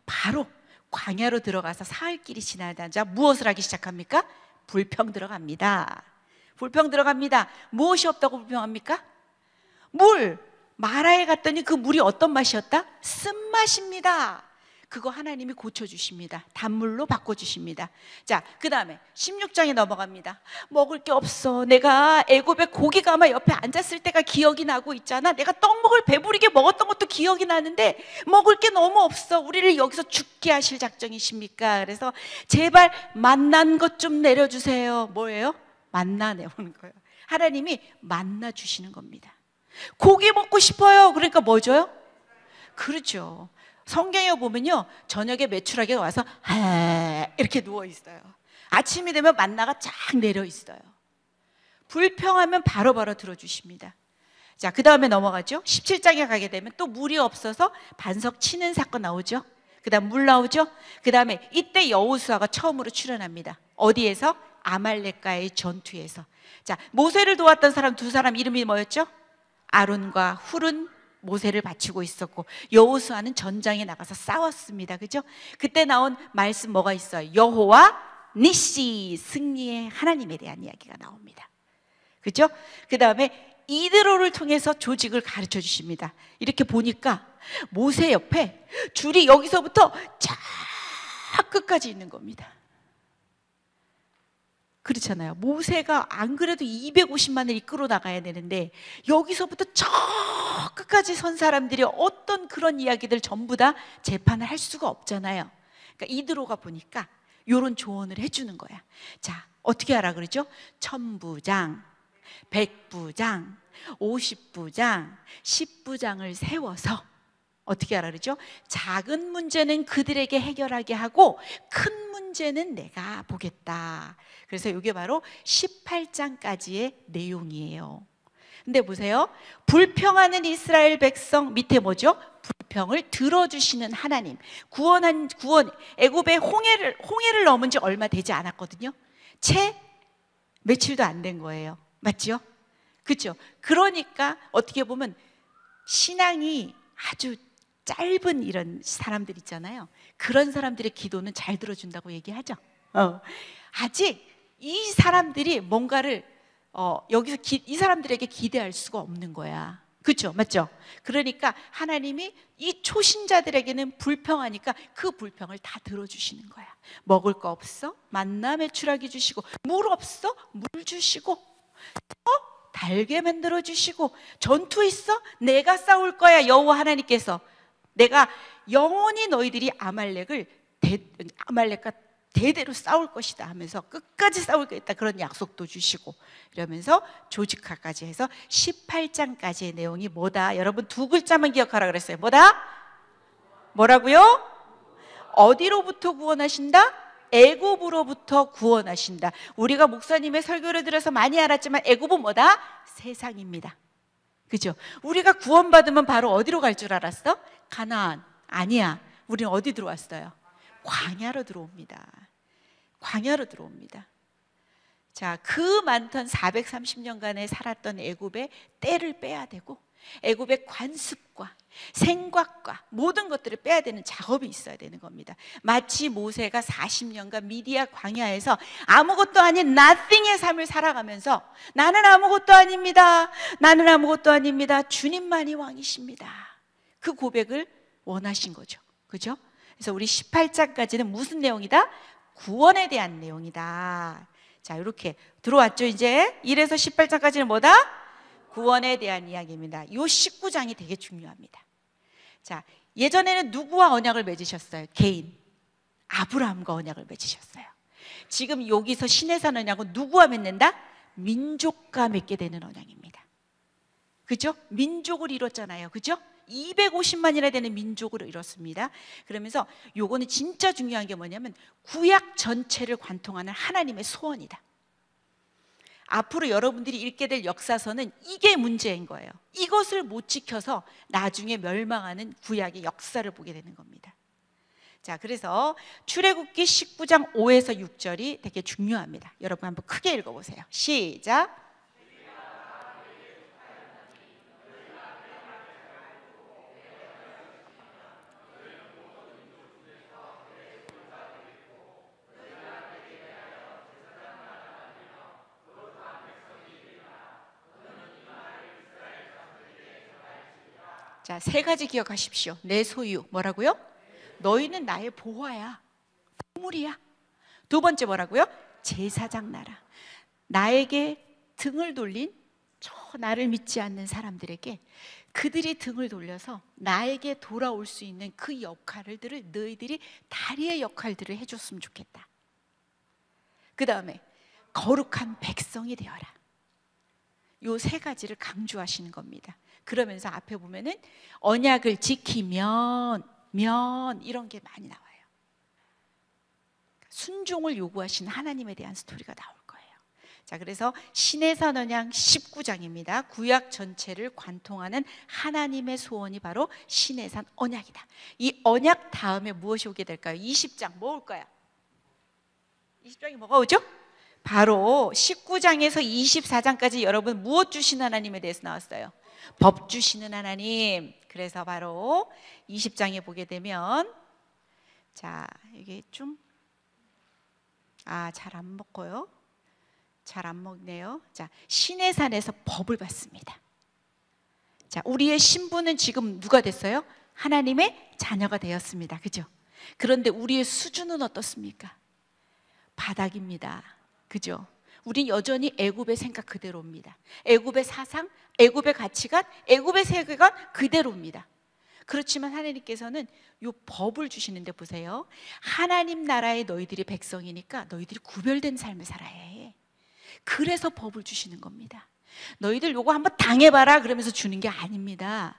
바로 광야로 들어가서 사흘길이 지나자 무엇을 하기 시작합니까? 불평 들어갑니다. 불평 들어갑니다. 무엇이 없다고 불평합니까? 물! 마라에 갔더니 그 물이 어떤 맛이었다? 쓴맛입니다. 그거 하나님이 고쳐주십니다. 단물로 바꿔주십니다. 자, 그 다음에 16장에 넘어갑니다. 먹을 게 없어. 내가 애굽에 고기가 아마 옆에 앉았을 때가 기억이 나고 있잖아. 내가 떡 먹을 배부르게 먹었던 것도 기억이 나는데 먹을 게 너무 없어. 우리를 여기서 죽게 하실 작정이십니까? 그래서 제발 만난 것 좀 내려주세요. 뭐예요? 만나 내오는 거예요. 하나님이 만나 주시는 겁니다. 고기 먹고 싶어요. 그러니까 뭐 줘요? 그렇죠. 성경에 보면요, 저녁에 메추라기가 와서 이렇게 누워 있어요. 아침이 되면 만나가 쫙 내려 있어요. 불평하면 바로바로 들어주십니다. 자, 그 다음에 넘어가죠. 17장에 가게 되면 또 물이 없어서 반석 치는 사건 나오죠. 그 다음 물 나오죠. 그 다음에 이때 여호수아가 처음으로 출현합니다. 어디에서? 아말렉과의 전투에서. 자, 모세를 도왔던 사람 두 사람 이름이 뭐였죠? 아론과 훌은 모세를 바치고 있었고, 여호수아는 전장에 나가서 싸웠습니다. 그죠? 그때 나온 말씀 뭐가 있어요? 여호와 니시, 승리의 하나님에 대한 이야기가 나옵니다. 그죠? 그 다음에 이드로를 통해서 조직을 가르쳐 주십니다. 이렇게 보니까 모세 옆에 줄이 여기서부터 쫙 끝까지 있는 겁니다. 그렇잖아요. 모세가 안 그래도 250만을 이끌어 나가야 되는데 여기서부터 저 끝까지 선 사람들이 어떤 그런 이야기들 전부 다 재판을 할 수가 없잖아요. 그러니까 이드로가 보니까 이런 조언을 해주는 거야. 자, 어떻게 하라 그러죠? 1000부장, 100부장, 50부장, 10부장을 세워서 어떻게 하라 그러죠? 작은 문제는 그들에게 해결하게 하고 큰 문제는 내가 보겠다. 그래서 이게 바로 18장까지의 내용이에요. 근데 보세요. 불평하는 이스라엘 백성, 밑에 뭐죠? 불평을 들어주시는 하나님. 구원, 애굽의 홍해를 넘은 지 얼마 되지 않았거든요. 채 며칠도 안 된 거예요. 맞죠? 그렇죠? 그러니까 어떻게 보면 신앙이 아주 짧은 이런 사람들 있잖아요. 그런 사람들의 기도는 잘 들어준다고 얘기하죠. 아직 이 사람들이 뭔가를 여기서 이 사람들에게 기대할 수가 없는 거야. 그렇죠? 맞죠? 그러니까 하나님이 이 초신자들에게는 불평하니까 그 불평을 다 들어주시는 거야. 먹을 거 없어? 만나 메추라기 주시고, 물 없어? 물 주시고, 달게 만들어 주시고, 전투 있어? 내가 싸울 거야. 여호와 하나님께서 내가 영원히 너희들이 아말렉과 대대로 싸울 것이다 하면서 끝까지 싸우겠다, 그런 약속도 주시고, 이러면서 조직화까지 해서 18장까지의 내용이 뭐다? 여러분 두 글자만 기억하라 그랬어요. 뭐다? 뭐라고요? 어디로부터 구원하신다? 애굽으로부터 구원하신다. 우리가 목사님의 설교를 들어서 많이 알았지만 애굽은 뭐다? 세상입니다. 그죠? 우리가 구원받으면 바로 어디로 갈 줄 알았어? 가나안. 아니야. 우리는 어디 들어왔어요? 광야로 들어옵니다. 광야로 들어옵니다. 자, 그 많던 430년간에 살았던 애굽의 때를 빼야 되고, 애굽의 관습과 생각과 모든 것들을 빼야 되는 작업이 있어야 되는 겁니다. 마치 모세가 40년간 미디아 광야에서 아무것도 아닌 nothing의 삶을 살아가면서 나는 아무것도 아닙니다, 나는 아무것도 아닙니다, 주님만이 왕이십니다, 그 고백을 원하신 거죠. 그죠? 그래서 우리 18장까지는 무슨 내용이다? 구원에 대한 내용이다. 자, 이렇게 들어왔죠. 이제 1에서 18장까지는 뭐다? 구원에 대한 이야기입니다. 이 19장이 되게 중요합니다. 자, 예전에는 누구와 언약을 맺으셨어요? 개인, 아브라함과 언약을 맺으셨어요. 지금 여기서 시내산 언약은 누구와 맺는다? 민족과 맺게 되는 언약입니다. 그죠? 민족을 이뤘잖아요. 그죠? 250만이나 되는 민족을 이뤘습니다. 그러면서 요거는 진짜 중요한 게 뭐냐면 구약 전체를 관통하는 하나님의 소원이다. 앞으로 여러분들이 읽게 될 역사서는 이게 문제인 거예요. 이것을 못 지켜서 나중에 멸망하는 구약의 역사를 보게 되는 겁니다. 자, 그래서 출애굽기 19장 5에서 6절이 되게 중요합니다. 여러분 한번 크게 읽어보세요. 시작. 자, 세 가지 기억하십시오. 내 소유, 뭐라고요? 너희는 나의 보화야, 보물이야. 두 번째 뭐라고요? 제사장 나라. 나에게 등을 돌린 저 나를 믿지 않는 사람들에게 그들이 등을 돌려서 나에게 돌아올 수 있는 그 역할들을 너희들이 다리의 역할들을 해줬으면 좋겠다. 그 다음에 거룩한 백성이 되어라. 요 세 가지를 강조하시는 겁니다. 그러면서 앞에 보면은 언약을 지키면 이런 게 많이 나와요. 순종을 요구하시는 하나님에 대한 스토리가 나올 거예요. 자, 그래서 시내산 언약 19장입니다. 구약 전체를 관통하는 하나님의 소원이 바로 시내산 언약이다. 이 언약 다음에 무엇이 오게 될까요? 20장 뭐 올까요? 20장이 뭐가 오죠? 바로 19장에서 24장까지 여러분 무엇 주신 하나님에 대해서 나왔어요? 법 주시는 하나님. 그래서 바로 20장에 보게 되면, 자, 이게 좀 잘 안 먹고요. 잘 안 먹네요. 자, 신의 산에서 법을 받습니다. 자, 우리의 신분은 지금 누가 됐어요? 하나님의 자녀가 되었습니다. 그죠? 그런데 우리의 수준은 어떻습니까? 바닥입니다. 그죠? 우린 여전히 애굽의 생각 그대로입니다. 애굽의 사상, 애굽의 가치관, 애굽의 세계관 그대로입니다. 그렇지만 하나님께서는 이 법을 주시는데 보세요. 하나님 나라의 너희들이 백성이니까 너희들이 구별된 삶을 살아야 해. 그래서 법을 주시는 겁니다. 너희들 요거 한번 당해봐라 그러면서 주는 게 아닙니다.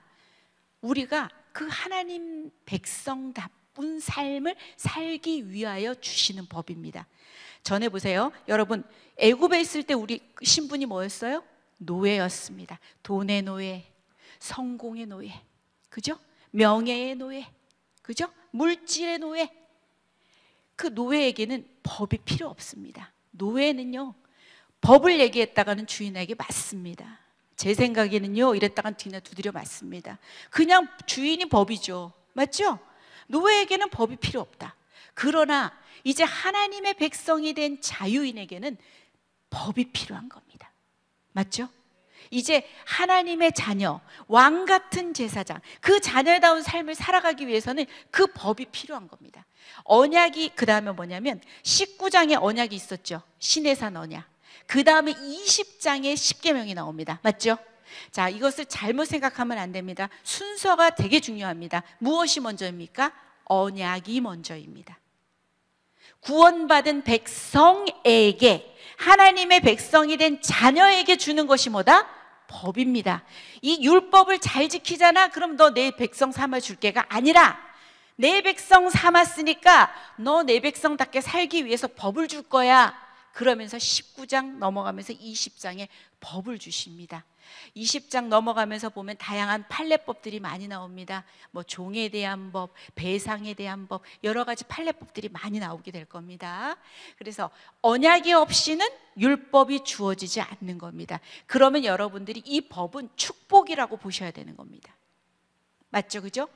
우리가 그 하나님 백성답은 삶을 살기 위하여 주시는 법입니다. 전에 보세요. 여러분, 애굽에 있을 때 우리 신분이 뭐였어요? 노예였습니다. 돈의 노예, 성공의 노예, 그죠? 명예의 노예, 그죠? 물질의 노예. 그 노예에게는 법이 필요 없습니다. 노예는요, 법을 얘기했다가는 주인에게 맞습니다. 제 생각에는요, 이랬다간 뒤나 두드려 맞습니다. 그냥 주인이 법이죠. 맞죠? 노예에게는 법이 필요 없다. 그러나 이제 하나님의 백성이 된 자유인에게는 법이 필요한 겁니다. 맞죠? 이제 하나님의 자녀, 왕 같은 제사장, 그 자녀다운 삶을 살아가기 위해서는 그 법이 필요한 겁니다. 언약이 그 다음에 뭐냐면 19장에 언약이 있었죠. 시내산 언약. 그 다음에 20장에 십계명이 나옵니다. 맞죠? 자, 이것을 잘못 생각하면 안 됩니다. 순서가 되게 중요합니다. 무엇이 먼저입니까? 언약이 먼저입니다. 구원받은 백성에게, 하나님의 백성이 된 자녀에게 주는 것이 뭐다? 법입니다. 이 율법을 잘 지키잖아? 그럼 너 내 백성 삼아줄게가 아니라, 내 백성 삼았으니까 너 내 백성답게 살기 위해서 법을 줄 거야. 그러면서 19장 넘어가면서 20장에 법을 주십니다. 20장 넘어가면서 보면 다양한 판례법들이 많이 나옵니다. 뭐 종에 대한 법, 배상에 대한 법, 여러 가지 판례법들이 많이 나오게 될 겁니다. 그래서 언약이 없이는 율법이 주어지지 않는 겁니다. 그러면 여러분들이 이 법은 축복이라고 보셔야 되는 겁니다. 맞죠? 그죠?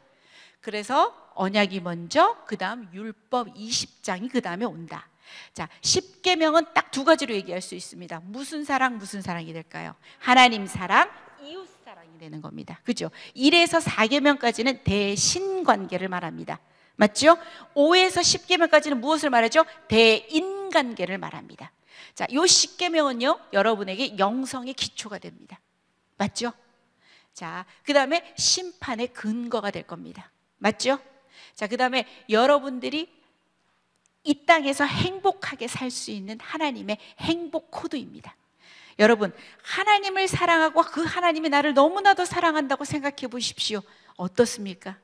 그래서 언약이 먼저, 그 다음 율법 20장이 그 다음에 온다. 자, 십계명은 딱 두 가지로 얘기할 수 있습니다. 무슨 사랑, 무슨 사랑이 될까요? 하나님 사랑, 이웃 사랑이 되는 겁니다. 그죠? 1에서 4계명까지는 대신 관계를 말합니다. 맞죠? 5에서 10계명까지는 무엇을 말하죠? 대인 관계를 말합니다. 자, 요 10계명은요, 여러분에게 영성의 기초가 됩니다. 맞죠? 자, 그 다음에 심판의 근거가 될 겁니다. 맞죠? 자, 그 다음에 여러분들이 이 땅에서 행복하게 살 수 있는 하나님의 행복 코드입니다. 여러분, 하나님을 사랑하고 그 하나님이 나를 너무나도 사랑한다고 생각해 보십시오. 어떻습니까?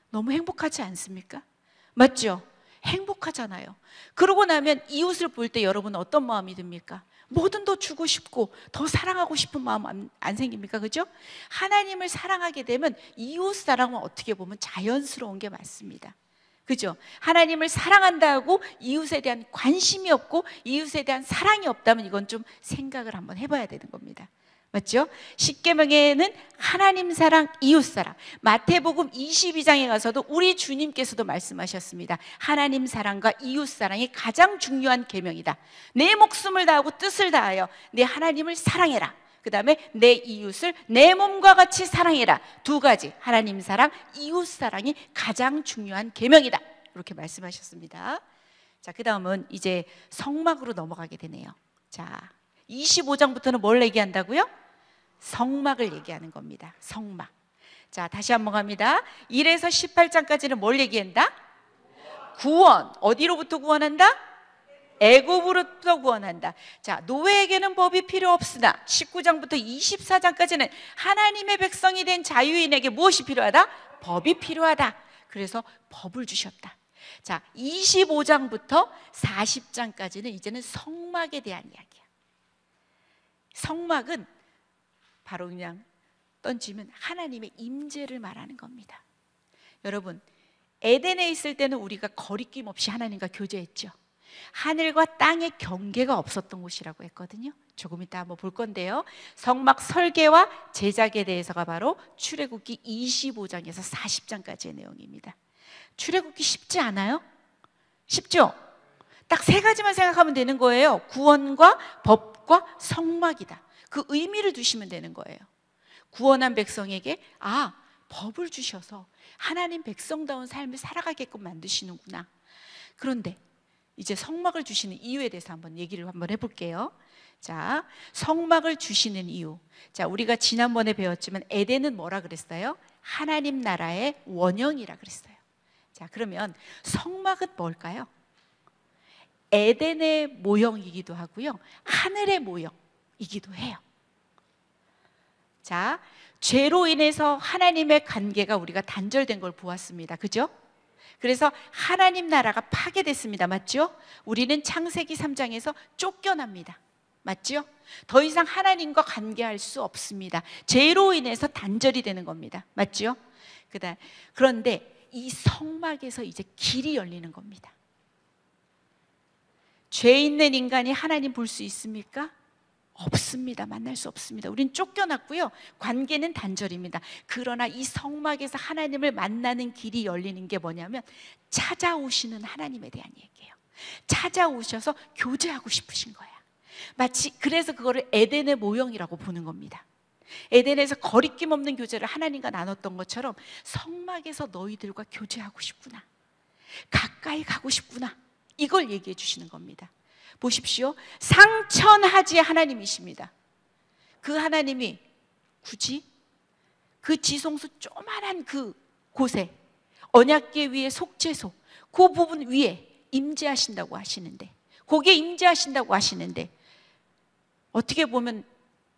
너무 행복하지 않습니까? 맞죠? 행복하잖아요. 그러고 나면 이웃을 볼 때 여러분은 어떤 마음이 듭니까? 뭐든 더 주고 싶고 더 사랑하고 싶은 마음 안 생깁니까? 그죠? 하나님을 사랑하게 되면 이웃 사랑은 어떻게 보면 자연스러운 게 맞습니다. 그죠? 하나님을 사랑한다고 이웃에 대한 관심이 없고 이웃에 대한 사랑이 없다면 이건 좀 생각을 한번 해봐야 되는 겁니다. 맞죠? 십계명에는 하나님 사랑, 이웃 사랑. 마태복음 22장에 가서도 우리 주님께서도 말씀하셨습니다. 하나님 사랑과 이웃 사랑이 가장 중요한 계명이다. 내 목숨을 다하고 뜻을 다하여 내 하나님을 사랑해라. 그 다음에 내 이웃을 내 몸과 같이 사랑해라. 두 가지, 하나님 사랑, 이웃 사랑이 가장 중요한 계명이다. 이렇게 말씀하셨습니다. 자, 그 다음은 이제 성막으로 넘어가게 되네요. 자, 25장부터는 뭘 얘기한다고요? 성막을 얘기하는 겁니다. 성막. 자, 다시 한번 갑니다. 1에서 18장까지는 뭘 얘기한다? 구원. 어디로부터 구원한다? 애굽으로부터 구원한다. 자, 노예에게는 법이 필요 없으나 19장부터 24장까지는 하나님의 백성이 된 자유인에게 무엇이 필요하다? 법이 필요하다. 그래서 법을 주셨다. 자, 25장부터 40장까지는 이제는 성막에 대한 이야기야. 성막은 바로 그냥 던지면 하나님의 임재를 말하는 겁니다. 여러분, 에덴에 있을 때는 우리가 거리낌 없이 하나님과 교제했죠. 하늘과 땅의 경계가 없었던 곳이라고 했거든요. 조금 이따 한번 볼 건데요. 성막 설계와 제작에 대해서가 바로 출애굽기 25장에서 40장까지의 내용입니다. 출애굽기 쉽지 않아요? 쉽죠? 딱 세 가지만 생각하면 되는 거예요. 구원과 법과 성막이다. 그 의미를 두시면 되는 거예요. 구원한 백성에게 법을 주셔서 하나님 백성다운 삶을 살아가게끔 만드시는구나. 그런데 이제 성막을 주시는 이유에 대해서 한번 얘기를 한번 해볼게요. 자, 성막을 주시는 이유. 자, 우리가 지난번에 배웠지만 에덴은 뭐라 그랬어요? 하나님 나라의 원형이라 그랬어요. 자, 그러면 성막은 뭘까요? 에덴의 모형이기도 하고요, 하늘의 모형이기도 해요. 자, 죄로 인해서 하나님의 관계가 우리가 단절된 걸 보았습니다. 그죠? 그래서 하나님 나라가 파괴됐습니다. 맞죠? 우리는 창세기 3장에서 쫓겨납니다. 맞죠? 더 이상 하나님과 관계할 수 없습니다. 죄로 인해서 단절이 되는 겁니다. 맞죠? 그런데 이 성막에서 이제 길이 열리는 겁니다. 죄 있는 인간이 하나님 볼 수 있습니까? 없습니다. 만날 수 없습니다. 우린 쫓겨났고요, 관계는 단절입니다. 그러나 이 성막에서 하나님을 만나는 길이 열리는 게 뭐냐면 찾아오시는 하나님에 대한 얘기예요. 찾아오셔서 교제하고 싶으신 거야. 마치 그래서 그거를 에덴의 모형이라고 보는 겁니다. 에덴에서 거리낌 없는 교제를 하나님과 나눴던 것처럼 성막에서 너희들과 교제하고 싶구나, 가까이 가고 싶구나, 이걸 얘기해 주시는 겁니다. 보십시오. 상천하지의 하나님이십니다. 그 하나님이 굳이 그 지성소 조만한 그 곳에 언약궤 위에 속죄소 그 부분 위에 임재하신다고 하시는데, 거기에 임재하신다고 하시는데, 어떻게 보면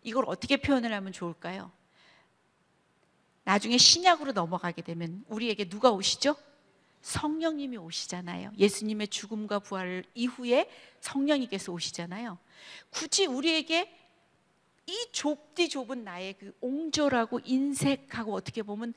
이걸 어떻게 표현을 하면 좋을까요? 나중에 신약으로 넘어가게 되면 우리에게 누가 오시죠? 성령님이 오시잖아요. 예수님의 죽음과 부활 이후에 성령님께서 오시잖아요. 굳이 우리에게 이 좁디 좁은 나의 그 옹졸하고 인색하고 어떻게 보면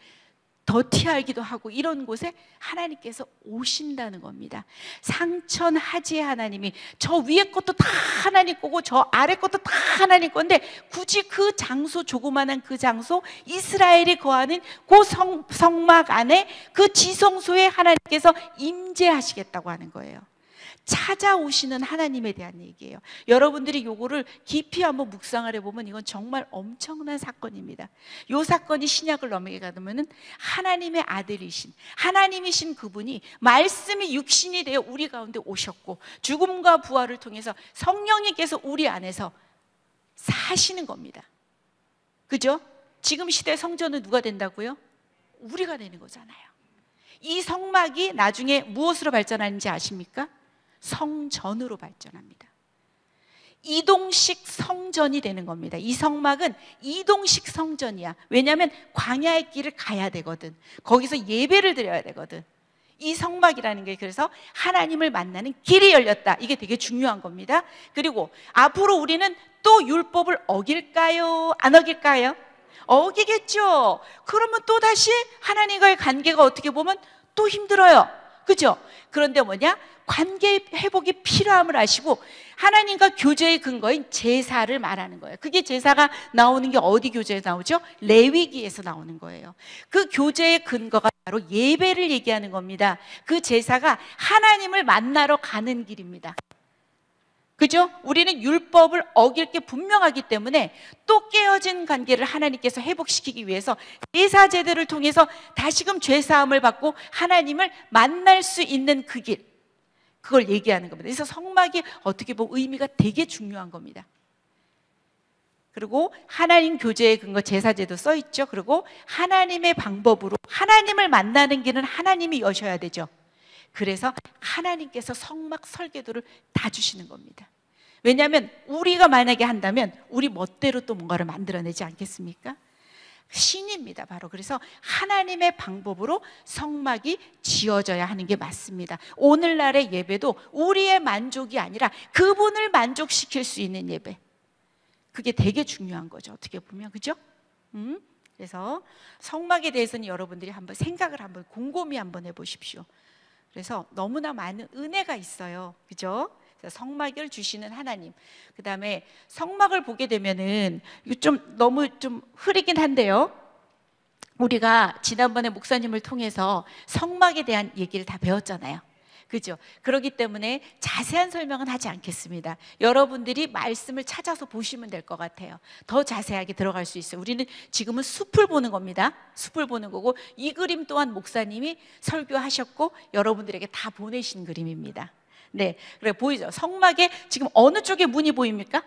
더티하기도 하고 이런 곳에 하나님께서 오신다는 겁니다. 상천하지의 하나님이 저 위에 것도 다 하나님 거고 저 아래 것도 다 하나님 건데 굳이 그 장소, 조그만한 그 장소, 이스라엘이 거하는 그 성막 안에 그 지성소에 하나님께서 임재하시겠다고 하는 거예요. 찾아오시는 하나님에 대한 얘기예요. 여러분들이 요거를 깊이 한번 묵상을 해보면 이건 정말 엄청난 사건입니다. 요 사건이 신약을 넘어가면은 하나님의 아들이신, 하나님이신 그분이 말씀이 육신이 되어 우리 가운데 오셨고 죽음과 부활을 통해서 성령님께서 우리 안에서 사시는 겁니다. 그죠? 지금 시대 성전은 누가 된다고요? 우리가 되는 거잖아요. 이 성막이 나중에 무엇으로 발전하는지 아십니까? 성전으로 발전합니다. 이동식 성전이 되는 겁니다. 이 성막은 이동식 성전이야. 왜냐하면 광야의 길을 가야 되거든. 거기서 예배를 드려야 되거든. 이 성막이라는 게 그래서 하나님을 만나는 길이 열렸다. 이게 되게 중요한 겁니다. 그리고 앞으로 우리는 또 율법을 어길까요? 안 어길까요? 어기겠죠. 그러면 또 다시 하나님과의 관계가 어떻게 보면 또 힘들어요. 그죠? 그런데 뭐냐? 관계 회복이 필요함을 아시고 하나님과 교제의 근거인 제사를 말하는 거예요. 그게 제사가 나오는 게 어디 교제에서 나오죠? 레위기에서 나오는 거예요. 그 교제의 근거가 바로 예배를 얘기하는 겁니다. 그 제사가 하나님을 만나러 가는 길입니다. 그죠? 우리는 율법을 어길 게 분명하기 때문에 또 깨어진 관계를 하나님께서 회복시키기 위해서 제사 제도를 통해서 다시금 죄사함을 받고 하나님을 만날 수 있는 그 길, 그걸 얘기하는 겁니다. 그래서 성막이 어떻게 보면 의미가 되게 중요한 겁니다. 그리고 하나님 교제의 근거 제사제도 써 있죠. 그리고 하나님의 방법으로 하나님을 만나는 길은 하나님이 여셔야 되죠. 그래서 하나님께서 성막 설계도를 다 주시는 겁니다. 왜냐하면 우리가 만약에 한다면 우리 멋대로 또 뭔가를 만들어내지 않겠습니까? 신입니다. 바로 그래서 하나님의 방법으로 성막이 지어져야 하는 게 맞습니다. 오늘날의 예배도 우리의 만족이 아니라 그분을 만족시킬 수 있는 예배, 그게 되게 중요한 거죠. 어떻게 보면. 그죠? 그래서 성막에 대해서는 여러분들이 한번 생각을 한번 곰곰이 한번 해보십시오. 그래서 너무나 많은 은혜가 있어요. 그죠? 성막을 주시는 하나님. 그 다음에 성막을 보게 되면은 이거 좀 너무 좀 흐리긴 한데요. 우리가 지난번에 목사님을 통해서 성막에 대한 얘기를 다 배웠잖아요. 그죠? 그렇기 때문에 자세한 설명은 하지 않겠습니다. 여러분들이 말씀을 찾아서 보시면 될 것 같아요. 더 자세하게 들어갈 수 있어요. 우리는 지금은 숲을 보는 겁니다. 숲을 보는 거고, 이 그림 또한 목사님이 설교하셨고 여러분들에게 다 보내신 그림입니다. 네, 그래 보이죠? 성막에 지금 어느 쪽에 문이 보입니까?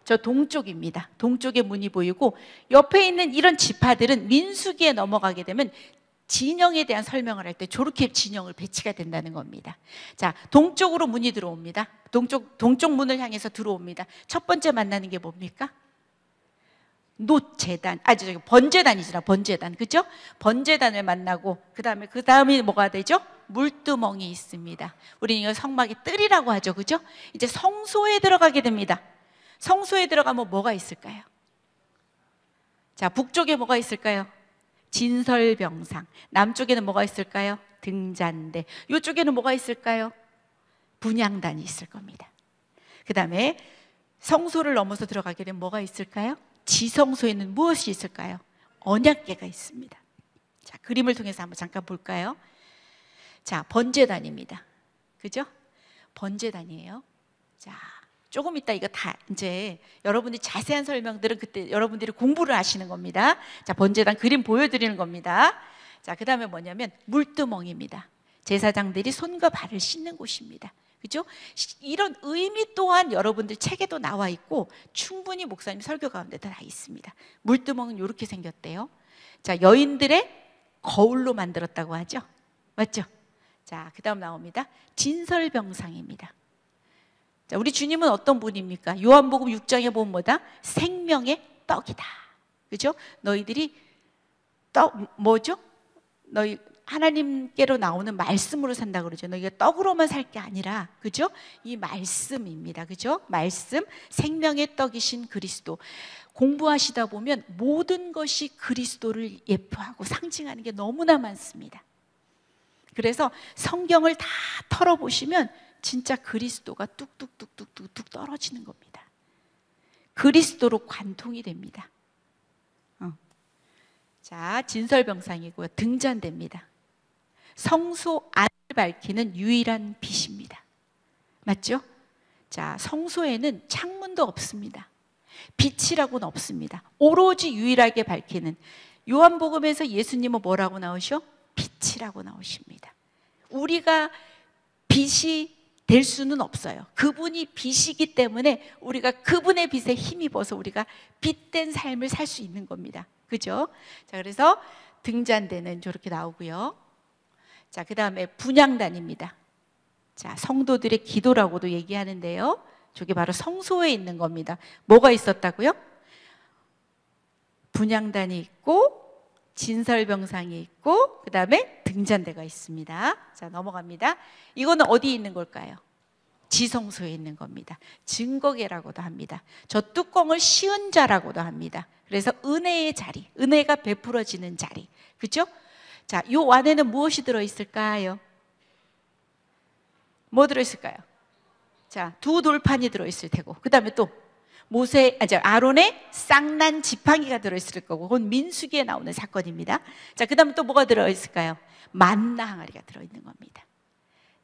저 동쪽입니다. 동쪽에 문이 보이고, 옆에 있는 이런 지파들은 민수기에 넘어가게 되면 진영에 대한 설명을 할 때 저렇게 진영을 배치가 된다는 겁니다. 자, 동쪽으로 문이 들어옵니다. 동쪽 문을 향해서 들어옵니다. 첫 번째 만나는 게 뭡니까? 놋제단, 저기 번제단이잖아. 번제단, 그죠? 번제단을 만나고, 그 다음에 뭐가 되죠? 물두멍이 있습니다. 우리는 이걸 성막의 뜰이라고 하죠, 그죠? 이제 성소에 들어가게 됩니다. 성소에 들어가면 뭐가 있을까요? 자, 북쪽에 뭐가 있을까요? 진설병상. 남쪽에는 뭐가 있을까요? 등잔대. 이쪽에는 뭐가 있을까요? 분향단이 있을 겁니다. 그 다음에 성소를 넘어서 들어가게 되면 뭐가 있을까요? 지성소에는 무엇이 있을까요? 언약궤가 있습니다. 자, 그림을 통해서 한번 잠깐 볼까요? 자, 번제단입니다. 그죠? 번제단이에요. 자, 조금 이따 이거 다 이제 여러분이 자세한 설명들은 그때 여러분들이 공부를 하시는 겁니다. 자, 번제단 그림 보여드리는 겁니다. 자, 그 다음에 뭐냐면 물두멍입니다. 제사장들이 손과 발을 씻는 곳입니다. 그죠? 이런 의미 또한 여러분들 책에도 나와 있고 충분히 목사님 설교 가운데 다 있습니다. 물두멍은 이렇게 생겼대요. 자, 여인들의 거울로 만들었다고 하죠. 맞죠? 자, 그 다음 나옵니다. 진설병상입니다. 자, 우리 주님은 어떤 분입니까? 요한복음 6장에 보면 뭐다? 생명의 떡이다. 그죠? 너희들이 뭐죠? 너희 하나님께로 나오는 말씀으로 산다 그러죠. 너희가 떡으로만 살 게 아니라, 그죠? 이 말씀입니다. 그죠? 말씀, 생명의 떡이신 그리스도. 공부하시다 보면 모든 것이 그리스도를 예표하고 상징하는 게 너무나 많습니다. 그래서 성경을 다 털어보시면 진짜 그리스도가 뚝뚝뚝뚝뚝 떨어지는 겁니다. 그리스도로 관통이 됩니다. 자, 진설병상이고요. 등잔대입니다. 성소 안을 밝히는 유일한 빛입니다. 맞죠? 자, 성소에는 창문도 없습니다. 빛이라고는 없습니다. 오로지 유일하게 밝히는, 요한복음에서 예수님은 뭐라고 나오셔? 빛이라고 나오십니다. 우리가 빛이 될 수는 없어요. 그분이 빛이기 때문에 우리가 그분의 빛에 힘입어서 우리가 빛된 삶을 살 수 있는 겁니다. 그죠? 자, 그래서 등잔대는 저렇게 나오고요. 자, 그 다음에 분향단입니다. 자, 성도들의 기도라고도 얘기하는데요. 저게 바로 성소에 있는 겁니다. 뭐가 있었다고요? 분향단이 있고 진설병상이 있고 그 다음에 등잔대가 있습니다. 자, 넘어갑니다. 이거는 어디에 있는 걸까요? 지성소에 있는 겁니다. 증거궤라고도 합니다. 저 뚜껑을 씌운 자라고도 합니다. 그래서 은혜의 자리, 은혜가 베풀어지는 자리, 그죠? 자, 요 안에는 무엇이 들어있을까요? 뭐 들어있을까요? 자, 두 돌판이 들어있을 테고, 그 다음에 또 아론의 쌍난 지팡이가 들어있을 거고, 그건 민수기에 나오는 사건입니다. 자, 그 다음에 또 뭐가 들어있을까요? 만나 항아리가 들어있는 겁니다.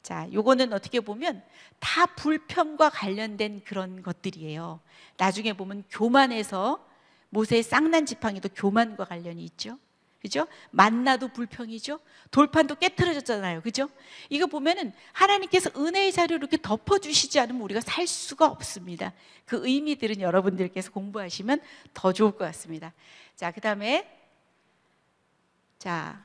자, 요거는 어떻게 보면 다 불평과 관련된 그런 것들이에요. 나중에 보면 교만에서 모세의 쌍난 지팡이도 교만과 관련이 있죠. 그죠? 만나도 불평이죠. 돌판도 깨트려졌잖아요. 그죠? 이거 보면은 하나님께서 은혜의 자리로 이렇게 덮어주시지 않으면 우리가 살 수가 없습니다. 그 의미들은 여러분들께서 공부하시면 더 좋을 것 같습니다. 자, 그 다음에 자,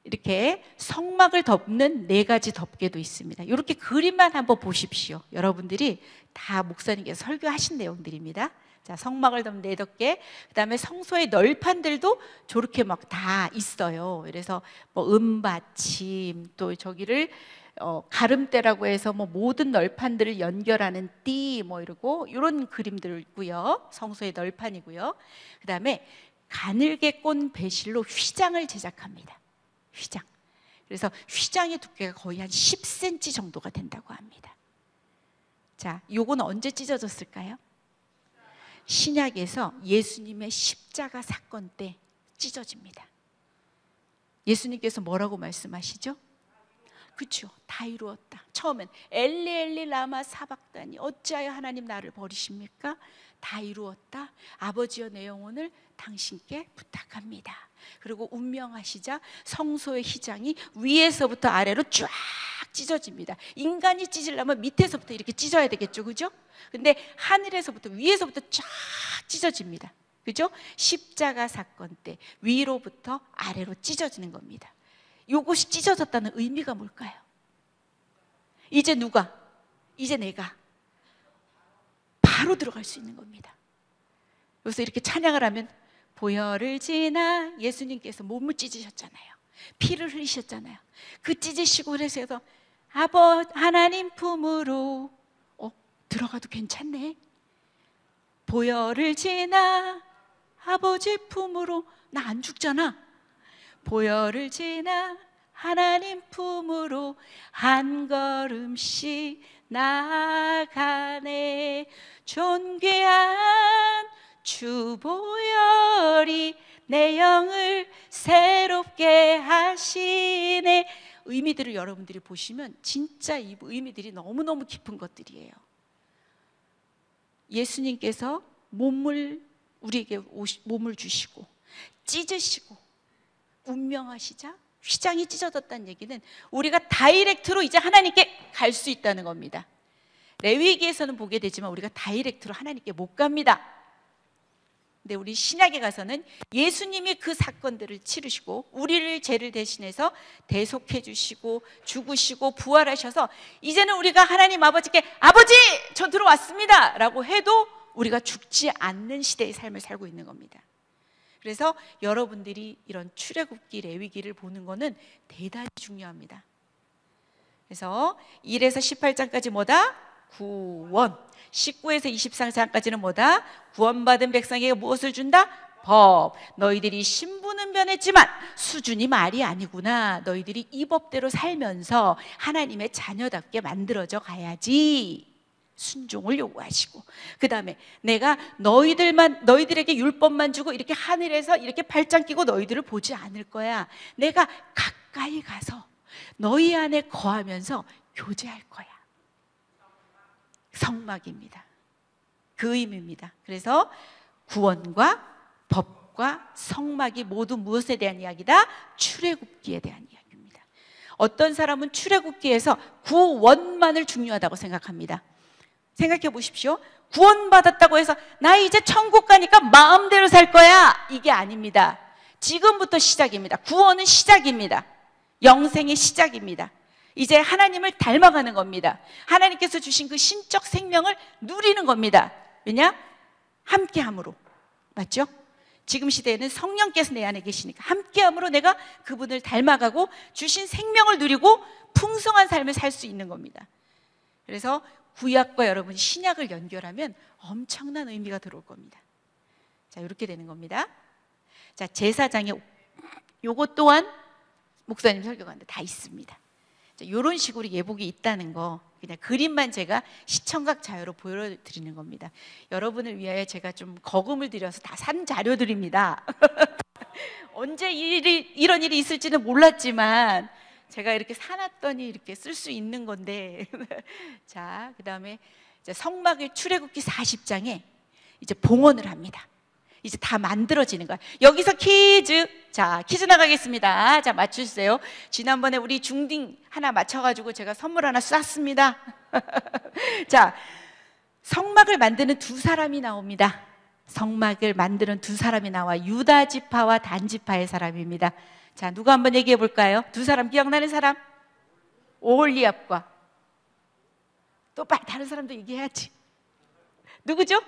이렇게 성막을 덮는 4가지 덮개도 있습니다. 이렇게 그림만 한번 보십시오. 여러분들이 다 목사님께서 설교하신 내용들입니다. 자, 성막을 덮는 4덮개, 그 다음에 성소의 널판들도 저렇게 막 다 있어요. 그래서 뭐 은받침, 또 저기를 가름대라고 해서 뭐 모든 널판들을 연결하는 띠, 뭐 이러고 이런 그림들 있고요. 성소의 널판이고요. 그 다음에 가늘게 꼰 배실로 휘장을 제작합니다. 휘장. 그래서 휘장의 두께가 거의 한 10cm 정도가 된다고 합니다. 자, 요건 언제 찢어졌을까요? 신약에서 예수님의 십자가 사건 때 찢어집니다. 예수님께서 뭐라고 말씀하시죠? 그렇죠. 다 이루었다. 처음엔 엘리 엘리 라마 사박다니 어찌하여 하나님 나를 버리십니까? 다 이루었다. 아버지여 내 영혼을 당신께 부탁합니다. 그리고 운명하시자 성소의 휘장이 위에서부터 아래로 쫙 찢어집니다. 인간이 찢으려면 밑에서부터 이렇게 찢어야 되겠죠, 그죠? 근데 하늘에서부터 위에서부터 쫙 찢어집니다. 그죠? 십자가 사건 때 위로부터 아래로 찢어지는 겁니다. 이것이 찢어졌다는 의미가 뭘까요? 이제 누가? 이제 내가 바로 들어갈 수 있는 겁니다. 여기서 이렇게 찬양을 하면 보혈을 지나 예수님께서 몸을 찢으셨잖아요. 피를 흘리셨잖아요. 그 찢으시고 그래서 하나님 품으로 들어가도 괜찮네. 보혈을 지나 아버지 품으로 나 안 죽잖아. 보혈을 지나 하나님 품으로 한 걸음씩 나아가네. 존귀한 주 보혈이 내 영을 새롭게 하시네. 의미들을 여러분들이 보시면 진짜 이 의미들이 너무너무 깊은 것들이에요. 예수님께서 우리에게 몸을 주시고 찢으시고 운명하시자 휘장이 찢어졌다는 얘기는 우리가 다이렉트로 이제 하나님께 갈 수 있다는 겁니다. 레위기에서는 보게 되지만 우리가 다이렉트로 하나님께 못 갑니다. 근데 우리 신약에 가서는 예수님이 그 사건들을 치르시고 우리를 죄를 대신해서 대속해 주시고 죽으시고 부활하셔서 이제는 우리가 하나님 아버지께 아버지 저 들어왔습니다 라고 해도 우리가 죽지 않는 시대의 삶을 살고 있는 겁니다. 그래서 여러분들이 이런 출애굽기 레위기를 보는 거는 대단히 중요합니다. 그래서 1에서 18장까지 뭐다? 구원. 19에서 24장까지는 뭐다? 구원받은 백성에게 무엇을 준다? 법. 너희들이 신분은 변했지만 수준이 말이 아니구나. 너희들이 이 법대로 살면서 하나님의 자녀답게 만들어져 가야지. 순종을 요구하시고, 그 다음에 내가 너희들에게 율법만 주고 이렇게 하늘에서 이렇게 발장 끼고 너희들을 보지 않을 거야. 내가 가까이 가서 너희 안에 거하면서 교제할 거야. 성막입니다. 그 의미입니다. 그래서 구원과 법과 성막이 모두 무엇에 대한 이야기다? 출애굽기에 대한 이야기입니다. 어떤 사람은 출애굽기에서 구원만을 중요하다고 생각합니다. 생각해 보십시오. 구원받았다고 해서 나 이제 천국 가니까 마음대로 살 거야, 이게 아닙니다. 지금부터 시작입니다. 구원은 시작입니다. 영생의 시작입니다. 이제 하나님을 닮아가는 겁니다. 하나님께서 주신 그 신적 생명을 누리는 겁니다. 왜냐? 함께함으로. 맞죠? 지금 시대에는 성령께서 내 안에 계시니까 함께함으로 내가 그분을 닮아가고 주신 생명을 누리고 풍성한 삶을 살 수 있는 겁니다. 그래서 구약과 여러분이 신약을 연결하면 엄청난 의미가 들어올 겁니다. 자, 이렇게 되는 겁니다. 자, 제사장에 요것 또한 목사님 설교가는데 다 있습니다. 자, 이런 식으로 예복이 있다는 거 그냥 그림만 제가 시청각 자료로 보여드리는 겁니다. 여러분을 위하여 제가 좀 거금을 들여서 다 산 자료들입니다. 언제 이런 일이 있을지는 몰랐지만 제가 이렇게 사놨더니 이렇게 쓸 수 있는 건데. 자, 그 다음에 성막의 출애굽기 40장에 이제 봉헌을 합니다. 이제 다 만들어지는 거야. 여기서 퀴즈. 자, 퀴즈 나가겠습니다. 자, 맞추세요. 지난번에 우리 중딩 하나 맞춰가지고 제가 선물 하나 쐈습니다. 자, 성막을 만드는 두 사람이 나옵니다. 성막을 만드는 두 사람이 나와 유다 지파와 단 지파의 사람입니다. 자, 누가 한번 얘기해 볼까요? 두 사람 기억나는 사람? 오홀리압과 또 다른 사람도 얘기해야지. 누구죠?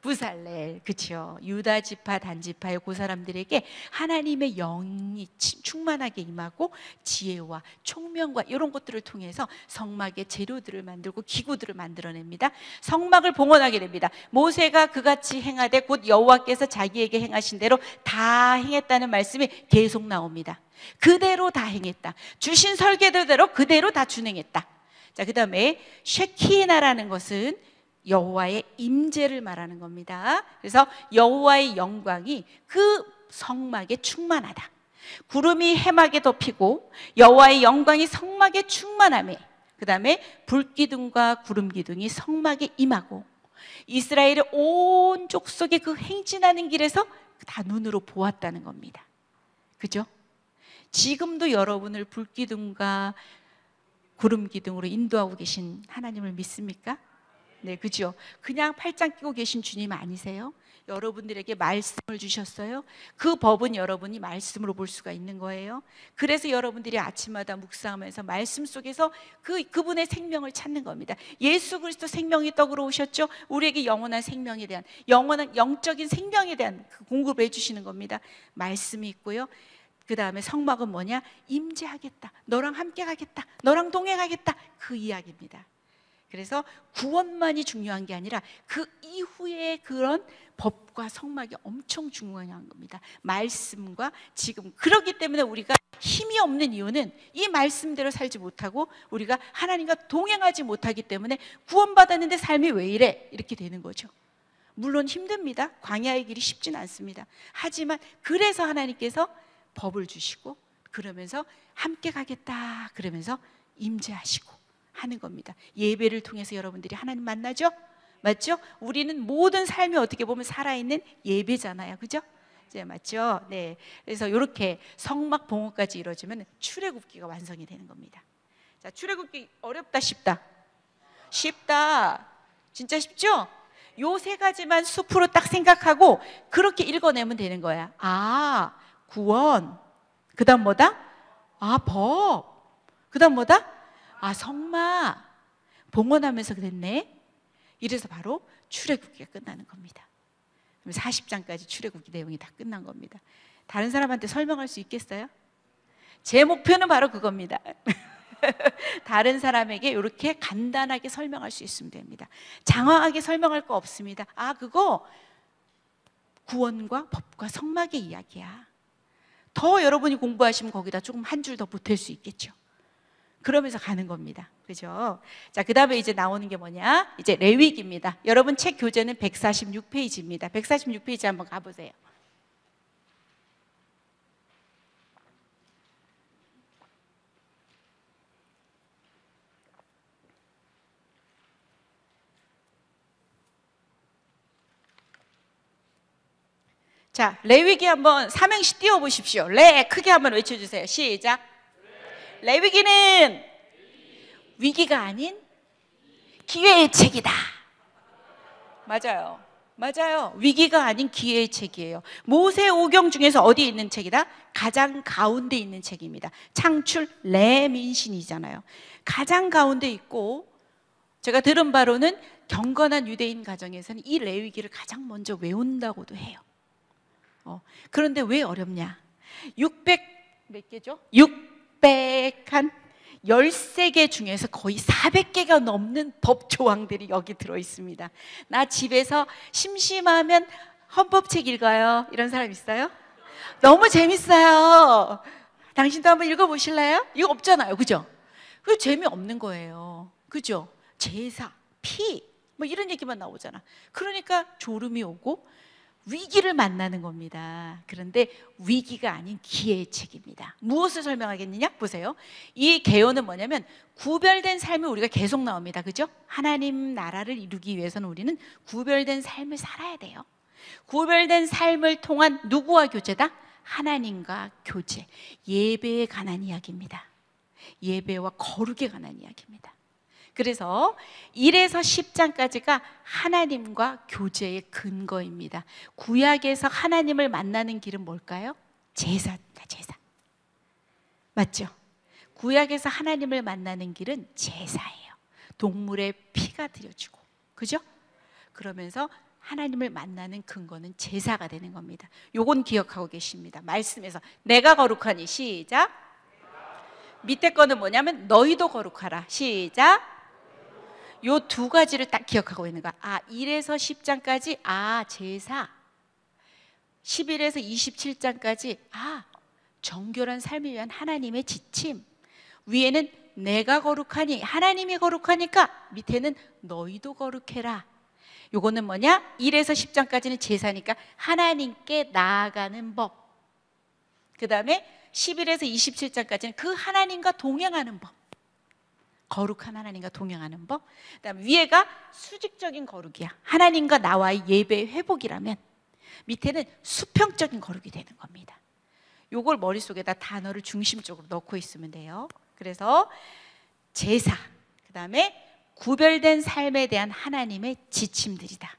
부살렐, 그렇죠. 유다 지파 단지파의 그 사람들에게 하나님의 영이 충만하게 임하고 지혜와 총명과 이런 것들을 통해서 성막의 재료들을 만들고 기구들을 만들어냅니다. 성막을 봉헌하게 됩니다. 모세가 그같이 행하되 곧 여호와께서 자기에게 행하신 대로 다 행했다는 말씀이 계속 나옵니다. 그대로 다 행했다. 주신 설계대로 그대로 다 준행했다. 자, 그 다음에 쉐키나라는 것은 여호와의 임재를 말하는 겁니다. 그래서 여호와의 영광이 그 성막에 충만하다. 구름이 해막에 덮이고 여호와의 영광이 성막에 충만하며, 그 다음에 불기둥과 구름기둥이 성막에 임하고 이스라엘의 온 족속의 그 행진하는 길에서 다 눈으로 보았다는 겁니다. 그죠? 지금도 여러분을 불기둥과 구름기둥으로 인도하고 계신 하나님을 믿습니까? 네, 그죠? 그냥 팔짱 끼고 계신 주님 아니세요? 여러분들에게 말씀을 주셨어요. 그 법은 여러분이 말씀으로 볼 수가 있는 거예요. 그래서 여러분들이 아침마다 묵상하면서 말씀 속에서 그분의 생명을 찾는 겁니다. 예수 그리스도 생명의 떡으로 오셨죠? 우리에게 영원한 생명에 대한, 영원한 영적인 생명에 대한 그 공급을 해주시는 겁니다. 말씀이 있고요. 그 다음에 성막은 뭐냐? 임재하겠다, 너랑 함께 가겠다, 너랑 동행하겠다, 그 이야기입니다. 그래서 구원만이 중요한 게 아니라 그 이후에 그런 법과 성막이 엄청 중요한 겁니다. 말씀과 지금, 그렇기 때문에 우리가 힘이 없는 이유는 이 말씀대로 살지 못하고 우리가 하나님과 동행하지 못하기 때문에 구원받았는데 삶이 왜 이래? 이렇게 되는 거죠. 물론 힘듭니다. 광야의 길이 쉽진 않습니다. 하지만 그래서 하나님께서 법을 주시고 그러면서 함께 가겠다 그러면서 임재하시고 하는 겁니다. 예배를 통해서 여러분들이 하나님 만나죠? 맞죠? 우리는 모든 삶이 어떻게 보면 살아있는 예배잖아요. 그죠? 이제 맞죠? 네. 그래서 이렇게 성막 봉헌까지 이루어지면 출애굽기가 완성이 되는 겁니다. 자, 출애굽기 어렵다 쉽다? 쉽다. 진짜 쉽죠? 요 세 가지만 숲으로 딱 생각하고 그렇게 읽어내면 되는 거야. 아, 구원. 그 다음 뭐다? 아, 법. 그 다음 뭐다? 아, 성막. 봉헌하면서 됐네. 이래서 바로 출애굽기가 끝나는 겁니다. 40장까지 출애굽기 내용이 다 끝난 겁니다. 다른 사람한테 설명할 수 있겠어요? 제 목표는 바로 그겁니다. 다른 사람에게 이렇게 간단하게 설명할 수 있으면 됩니다. 장황하게 설명할 거 없습니다. 아, 그거 구원과 법과 성막의 이야기야. 더 여러분이 공부하시면 거기다 조금 한 줄 더 보탤 수 있겠죠. 그러면서 가는 겁니다. 그죠? 자, 그 다음에 이제 나오는 게 뭐냐? 이제 레위기입니다. 여러분 책 교재는 146페이지입니다. 146페이지 한번 가보세요. 자, 레위기 한번 삼행시 띄워보십시오. 레 크게 한번 외쳐주세요. 시작. 레위기는 위기가 아닌 기회의 책이다. 맞아요. 맞아요. 위기가 아닌 기회의 책이에요. 모세 오경 중에서 어디에 있는 책이다? 가장 가운데 있는 책입니다. 창출 레민신이잖아요. 가장 가운데 있고, 제가 들은 바로는 경건한 유대인 가정에서는 이 레위기를 가장 먼저 외운다고도 해요. 그런데 왜 어렵냐? 600 몇 개죠? 600한 13개 중에서 거의 400개가 넘는 법 조항들이 여기 들어 있습니다. 나 집에서 심심하면 헌법책 읽어요. 이런 사람 있어요? 너무 재밌어요. 당신도 한번 읽어보실래요? 이거 없잖아요. 그죠? 그 재미없는 거예요. 그죠? 제사, 피, 뭐 이런 얘기만 나오잖아. 그러니까 졸음이 오고 위기를 만나는 겁니다. 그런데 위기가 아닌 기회의 책입니다. 무엇을 설명하겠느냐? 보세요. 이 개요는 뭐냐면 구별된 삶이 우리가 계속 나옵니다. 그죠? 하나님 나라를 이루기 위해서는 우리는 구별된 삶을 살아야 돼요. 구별된 삶을 통한 누구와 교제다? 하나님과 교제. 예배에 관한 이야기입니다. 예배와 거룩에 관한 이야기입니다. 그래서 1에서 10장까지가 하나님과 교제의 근거입니다. 구약에서 하나님을 만나는 길은 뭘까요? 제사입니다. 제사. 맞죠? 구약에서 하나님을 만나는 길은 제사예요. 동물의 피가 드려지고, 그죠? 그러면서 하나님을 만나는 근거는 제사가 되는 겁니다. 요건 기억하고 계십니다. 말씀에서 내가 거룩하니, 시작. 밑에 거는 뭐냐면 너희도 거룩하라, 시작. 요 두 가지를 딱 기억하고 있는 거야. 1에서 10장까지 제사, 11에서 27장까지 정결한 삶을 위한 하나님의 지침. 위에는 내가 거룩하니, 하나님이 거룩하니까 밑에는 너희도 거룩해라. 요거는 뭐냐? 1에서 10장까지는 제사니까 하나님께 나아가는 법. 그 다음에 11에서 27장까지는 그 하나님과 동행하는 법. 거룩한 하나님과 동행하는 법. 그 다음에 위에가 수직적인 거룩이야. 하나님과 나와의 예배의 회복이라면 밑에는 수평적인 거룩이 되는 겁니다. 요걸 머릿속에다 단어를 중심적으로 넣고 있으면 돼요. 그래서 제사, 그 다음에 구별된 삶에 대한 하나님의 지침들이다.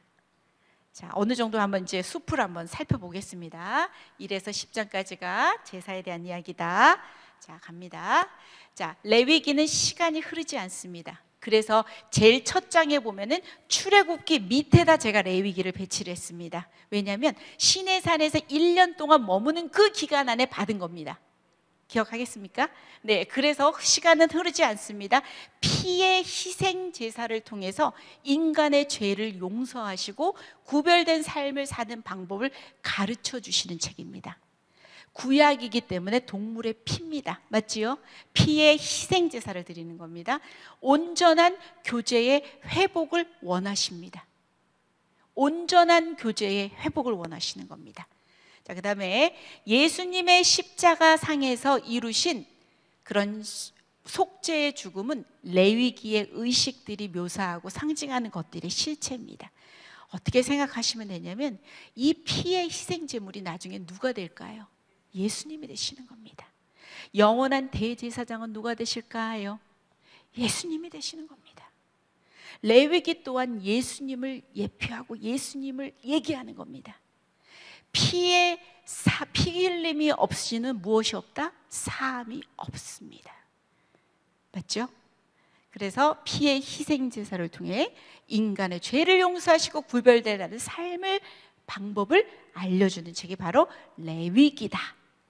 자, 어느 정도 한번 이제 숲을 한번 살펴보겠습니다. 1에서 10장까지가 제사에 대한 이야기다. 자, 갑니다. 자, 레위기는 시간이 흐르지 않습니다. 그래서 제일 첫 장에 보면은 출애굽기 밑에다 제가 레위기를 배치를 했습니다. 왜냐하면 시내산에서 1년 동안 머무는 그 기간 안에 받은 겁니다. 기억하겠습니까? 네, 그래서 시간은 흐르지 않습니다. 피의 희생 제사를 통해서 인간의 죄를 용서하시고 구별된 삶을 사는 방법을 가르쳐 주시는 책입니다. 구약이기 때문에 동물의 피입니다. 맞지요? 피의 희생 제사를 드리는 겁니다. 온전한 교제의 회복을 원하십니다. 온전한 교제의 회복을 원하시는 겁니다. 자, 그 다음에 예수님의 십자가 상에서 이루신 그런 속죄의 죽음은 레위기의 의식들이 묘사하고 상징하는 것들의 실체입니다. 어떻게 생각하시면 되냐면 이 피의 희생 제물이 나중에 누가 될까요? 예수님이 되시는 겁니다. 영원한 대제사장은 누가 되실까요? 예수님이 되시는 겁니다. 레위기 또한 예수님을 예표하고 예수님을 얘기하는 겁니다. 피 흘림이 없이는 무엇이 없다? 사함이 없습니다. 맞죠? 그래서 피의 희생 제사를 통해 인간의 죄를 용서하시고 구별되는 삶을 방법을 알려주는 책이 바로 레위기다.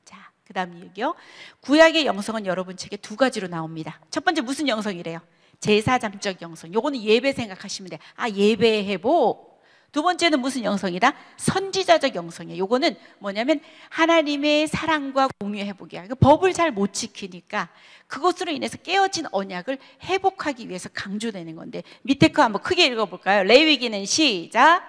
자, 그 다음 얘기요. 구약의 영성은 여러분 책에 두 가지로 나옵니다. 첫 번째 무슨 영성이래요? 제사장적 영성. 요거는 예배 생각하시면 돼요. 예배 회복. 두 번째는 무슨 영성이다? 선지자적 영성이에요. 요거는 뭐냐면 하나님의 사랑과 공유 회복이야. 법을 잘 못 지키니까 그것으로 인해서 깨어진 언약을 회복하기 위해서 강조되는 건데, 밑에 거 한번 크게 읽어볼까요? 레위기는 시작.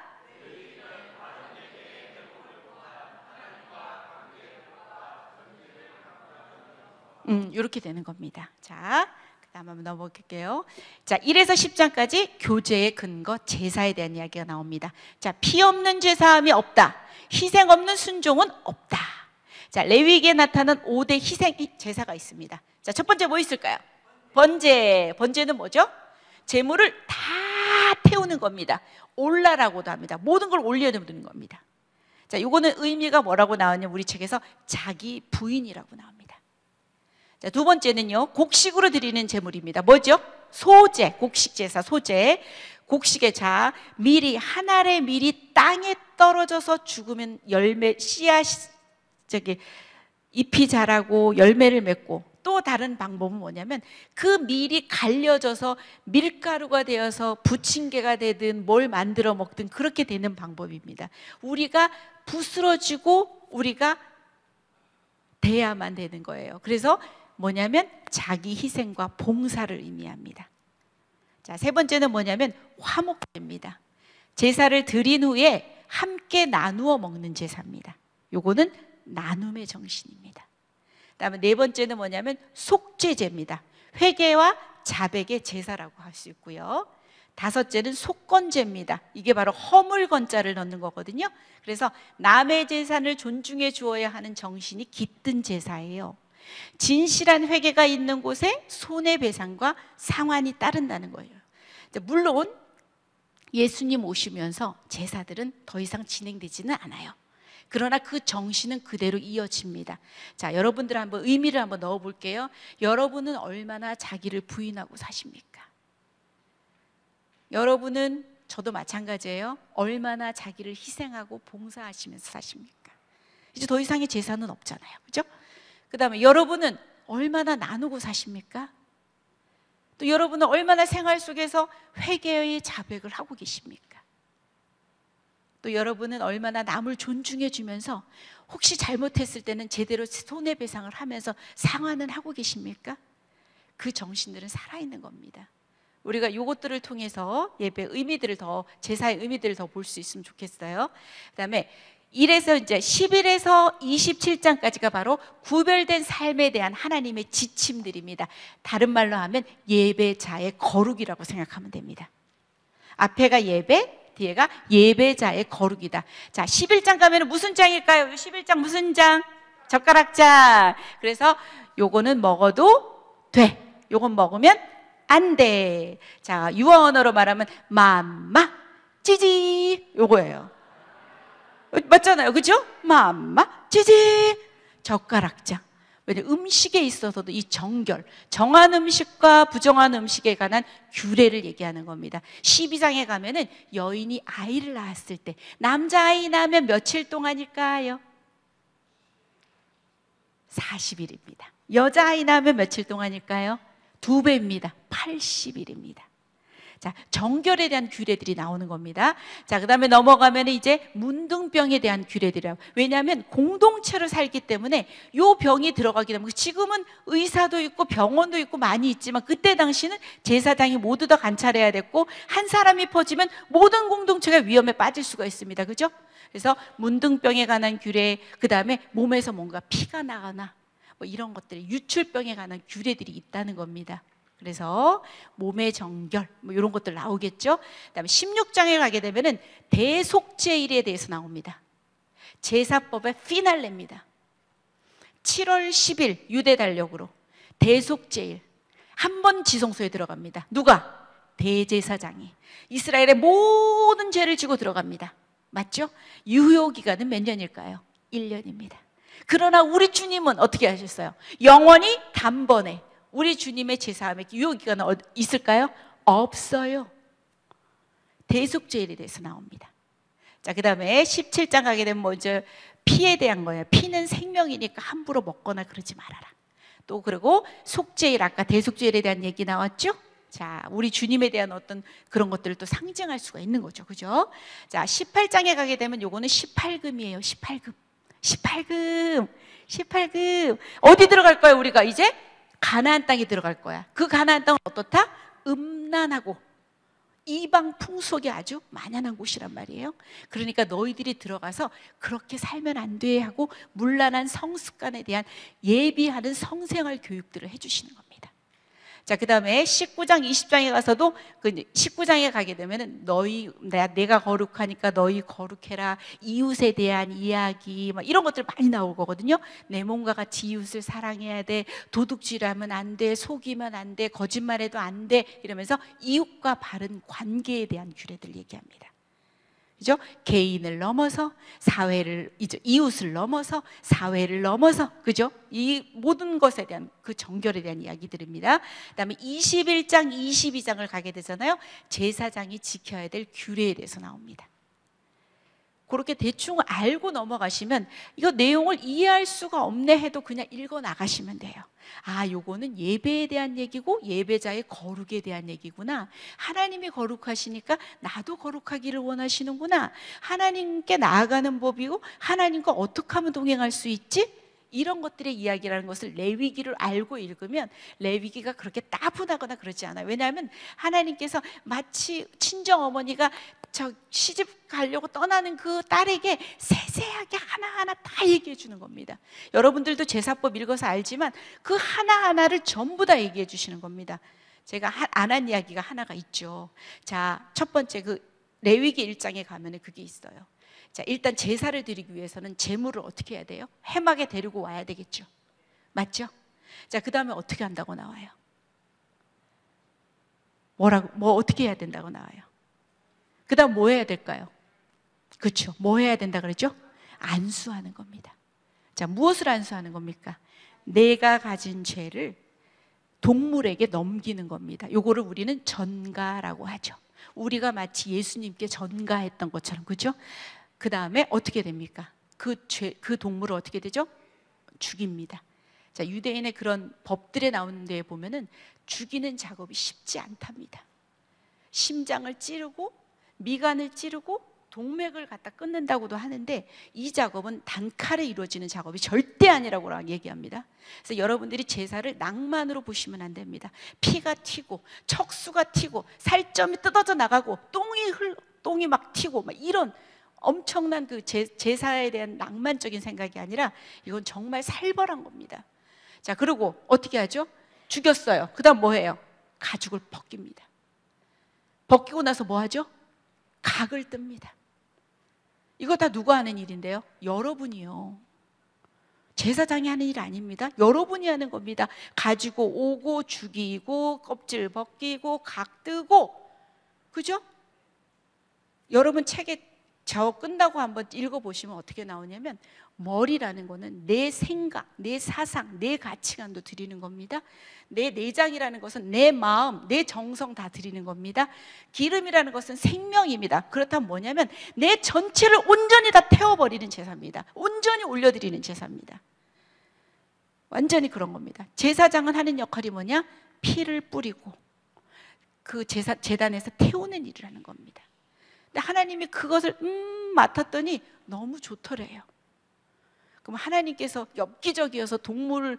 이렇게 되는 겁니다. 자, 한번 넘어갈게요. 자, 1에서 10장까지 교제의 근거, 제사에 대한 이야기가 나옵니다. 자, 피 없는 제사함이 없다. 희생 없는 순종은 없다. 자, 레위기에 나타난 5대 희생 제사가 있습니다. 자, 첫 번째 뭐 있을까요? 번제. 번제는 뭐죠? 제물을 다 태우는 겁니다. 올라라고도 합니다. 모든 걸 올려놓는 겁니다. 자, 이거는 의미가 뭐라고 나왔냐면 우리 책에서 자기 부인이라고 나옵니다. 자, 두 번째는요, 곡식으로 드리는 제물입니다. 뭐죠? 소제, 곡식 제사, 소제. 곡식의 자, 밀이, 한 알의 밀이 땅에 떨어져서 죽으면 열매, 잎이 자라고 열매를 맺고, 또 다른 방법은 뭐냐면 그 밀이 갈려져서 밀가루가 되어서 부침개가 되든 뭘 만들어 먹든 그렇게 되는 방법입니다. 우리가 부스러지고 우리가 돼야만 되는 거예요. 그래서 뭐냐면 자기 희생과 봉사를 의미합니다. 자, 세 번째는 뭐냐면 화목제입니다. 제사를 드린 후에 함께 나누어 먹는 제사입니다. 요거는 나눔의 정신입니다. 그다음에 네 번째는 뭐냐면 속죄제입니다. 회개와 자백의 제사라고 할 수 있고요. 다섯째는 속건제입니다. 이게 바로 허물건자를 넣는 거거든요. 그래서 남의 재산을 존중해 주어야 하는 정신이 깃든 제사예요. 진실한 회개가 있는 곳에 손해배상과 상환이 따른다는 거예요. 물론 예수님 오시면서 제사들은 더 이상 진행되지는 않아요. 그러나 그 정신은 그대로 이어집니다. 자, 여러분들 한번 의미를 한번 넣어볼게요. 여러분은 얼마나 자기를 부인하고 사십니까? 여러분은 저도 마찬가지예요. 얼마나 자기를 희생하고 봉사하시면서 사십니까? 이제 더 이상의 재산은 없잖아요. 그죠? 그 다음에 여러분은 얼마나 나누고 사십니까? 또 여러분은 얼마나 생활 속에서 회개의 자백을 하고 계십니까? 또 여러분은 얼마나 남을 존중해 주면서 혹시 잘못했을 때는 제대로 손해배상을 하면서 상환은 하고 계십니까? 그 정신들은 살아있는 겁니다. 우리가 이것들을 통해서 예배 의미들을 더, 제사의 의미들을 더 볼 수 있으면 좋겠어요. 그 다음에 1에서 이제 11에서 27장까지가 바로 구별된 삶에 대한 하나님의 지침들입니다. 다른 말로 하면 예배자의 거룩이라고 생각하면 됩니다. 앞에가 예배, 뒤에가 예배자의 거룩이다. 자, 11장 가면 무슨 장일까요? 11장 무슨 장? 젓가락장. 그래서 요거는 먹어도 돼. 요건 먹으면 안 돼. 자, 유어 언어로 말하면 맘마, 찌지 요거예요. 맞잖아요. 그죠? 맘마, 찌지 젓가락장. 왜냐하면 음식에 있어서도 이 정결, 정한 음식과 부정한 음식에 관한 규례를 얘기하는 겁니다. 12장에 가면은 여인이 아이를 낳았을 때 남자아이 낳으면 며칠 동안일까요? 40일입니다. 여자아이 낳으면 며칠 동안일까요? 2배입니다. 80일입니다. 자, 정결에 대한 규례들이 나오는 겁니다. 자, 그 다음에 넘어가면 이제 문둥병에 대한 규례들이라고. 왜냐하면 공동체로 살기 때문에 요 병이 들어가기 때문에, 지금은 의사도 있고 병원도 있고 많이 있지만 그때 당시는 제사장이 모두 다 관찰해야 됐고, 한 사람이 퍼지면 모든 공동체가 위험에 빠질 수가 있습니다. 그죠? 그래서 문둥병에 관한 규례, 그 다음에 몸에서 뭔가 피가 나거나 뭐 이런 것들이, 유출병에 관한 규례들이 있다는 겁니다. 그래서 몸의 정결 뭐 이런 것들 나오겠죠. 그다음에 16장에 가게 되면은 대속제일에 대해서 나옵니다. 제사법의 피날레입니다. 7월 10일 유대 달력으로 대속제일 한 번 지성소에 들어갑니다. 누가? 대제사장이. 이스라엘의 모든 죄를 지고 들어갑니다. 맞죠? 유효 기간은 몇 년일까요? 1년입니다. 그러나 우리 주님은 어떻게 하셨어요? 영원히 단번에. 우리 주님의 제사함의 유효기간은 있을까요? 없어요. 대속죄일에 대해서 나옵니다. 자, 그 다음에 17장 가게 되면 먼저 피에 대한 거예요. 피는 생명이니까 함부로 먹거나 그러지 말아라. 또 그리고 속죄일, 아까 대속죄일에 대한 얘기 나왔죠? 자, 우리 주님에 대한 어떤 그런 것들을 또 상징할 수가 있는 거죠. 그죠? 자, 18장에 가게 되면 요거는 18금이에요. 18금. 18금. 18금. 어디 들어갈 거예요, 우리가 이제? 가나안 땅에 들어갈 거야. 그 가나안 땅은 어떻다? 음란하고 이방 풍속이 아주 만연한 곳이란 말이에요. 그러니까 너희들이 들어가서 그렇게 살면 안 돼 하고 문란한 성습관에 대한 예비하는 성생활 교육들을 해주시는 겁니다. 자, 그 다음에 19장 20장에 가서도 그 19장에 가게 되면은 내가 거룩하니까 너희 거룩해라, 이웃에 대한 이야기 막 이런 것들 많이 나올 거거든요. 내 몸과 같이 이웃을 사랑해야 돼, 도둑질하면 안 돼, 속이면 안 돼, 거짓말해도 안 돼, 이러면서 이웃과 바른 관계에 대한 규례들 얘기합니다. 그죠? 개인을 넘어서 사회를, 이웃을 넘어서 사회를 넘어서, 그죠? 이 모든 것에 대한 그 정결에 대한 이야기들입니다. 그다음에 21장, 22장을 가게 되잖아요. 제사장이 지켜야 될 규례에 대해서 나옵니다. 그렇게 대충 알고 넘어가시면 이거 내용을 이해할 수가 없네 해도 그냥 읽어 나가시면 돼요. 아, 요거는 예배에 대한 얘기고 예배자의 거룩에 대한 얘기구나. 하나님이 거룩하시니까 나도 거룩하기를 원하시는구나. 하나님께 나아가는 법이고 하나님과 어떻게 하면 동행할 수 있지? 이런 것들의 이야기라는 것을 레위기를 알고 읽으면 레위기가 그렇게 따분하거나 그러지 않아요. 왜냐하면 하나님께서 마치 친정어머니가 시집 가려고 떠나는 그 딸에게 세세하게 하나하나 다 얘기해 주는 겁니다. 여러분들도 제사법 읽어서 알지만 그 하나하나를 전부 다 얘기해 주시는 겁니다. 제가 안 한 이야기가 하나가 있죠. 자, 첫 번째 그 레위기 1장에 가면은 그게 있어요. 자, 일단 제사를 드리기 위해서는 제물을 어떻게 해야 돼요? 회막에 데리고 와야 되겠죠. 맞죠? 자, 그 다음에 어떻게 한다고 나와요? 뭐 어떻게 해야 된다고 나와요? 그 다음 뭐 해야 될까요? 그렇죠. 뭐 해야 된다 그러죠? 안수하는 겁니다. 자, 무엇을 안수하는 겁니까? 내가 가진 죄를 동물에게 넘기는 겁니다. 요거를 우리는 전가라고 하죠. 우리가 마치 예수님께 전가했던 것처럼, 그죠? 그 다음에 어떻게 됩니까? 그 동물을 어떻게 되죠? 죽입니다. 자, 유대인의 그런 법들에 나오는 데에 보면은 죽이는 작업이 쉽지 않답니다. 심장을 찌르고 미간을 찌르고 동맥을 갖다 끊는다고도 하는데, 이 작업은 단칼에 이루어지는 작업이 절대 아니라고 얘기합니다. 그래서 여러분들이 제사를 낭만으로 보시면 안 됩니다. 피가 튀고 척수가 튀고 살점이 뜯어져 나가고 똥이 막 튀고 막 이런 엄청난 그 제사에 대한 낭만적인 생각이 아니라 이건 정말 살벌한 겁니다. 자, 그리고 어떻게 하죠? 죽였어요. 그 다음 뭐 해요? 가죽을 벗깁니다. 벗기고 나서 뭐 하죠? 각을 뜹니다. 이거 다 누가 하는 일인데요? 여러분이요. 제사장이 하는 일 아닙니다. 여러분이 하는 겁니다. 가지고 오고 죽이고 껍질 벗기고 각 뜨고, 그죠? 여러분 책에 저 끝나고 한번 읽어보시면 어떻게 나오냐면, 머리라는 거는 내 생각, 내 사상, 내 가치관도 드리는 겁니다. 내 내장이라는 것은 내 마음, 내 정성 다 드리는 겁니다. 기름이라는 것은 생명입니다. 그렇다면 뭐냐면 내 전체를 온전히 다 태워버리는 제사입니다. 온전히 올려드리는 제사입니다. 완전히 그런 겁니다. 제사장은 하는 역할이 뭐냐? 피를 뿌리고 그 제단에서 태우는 일을 하는 겁니다. 근데 하나님이 그것을 맡았더니 너무 좋더래요. 그럼 하나님께서 엽기적이어서 동물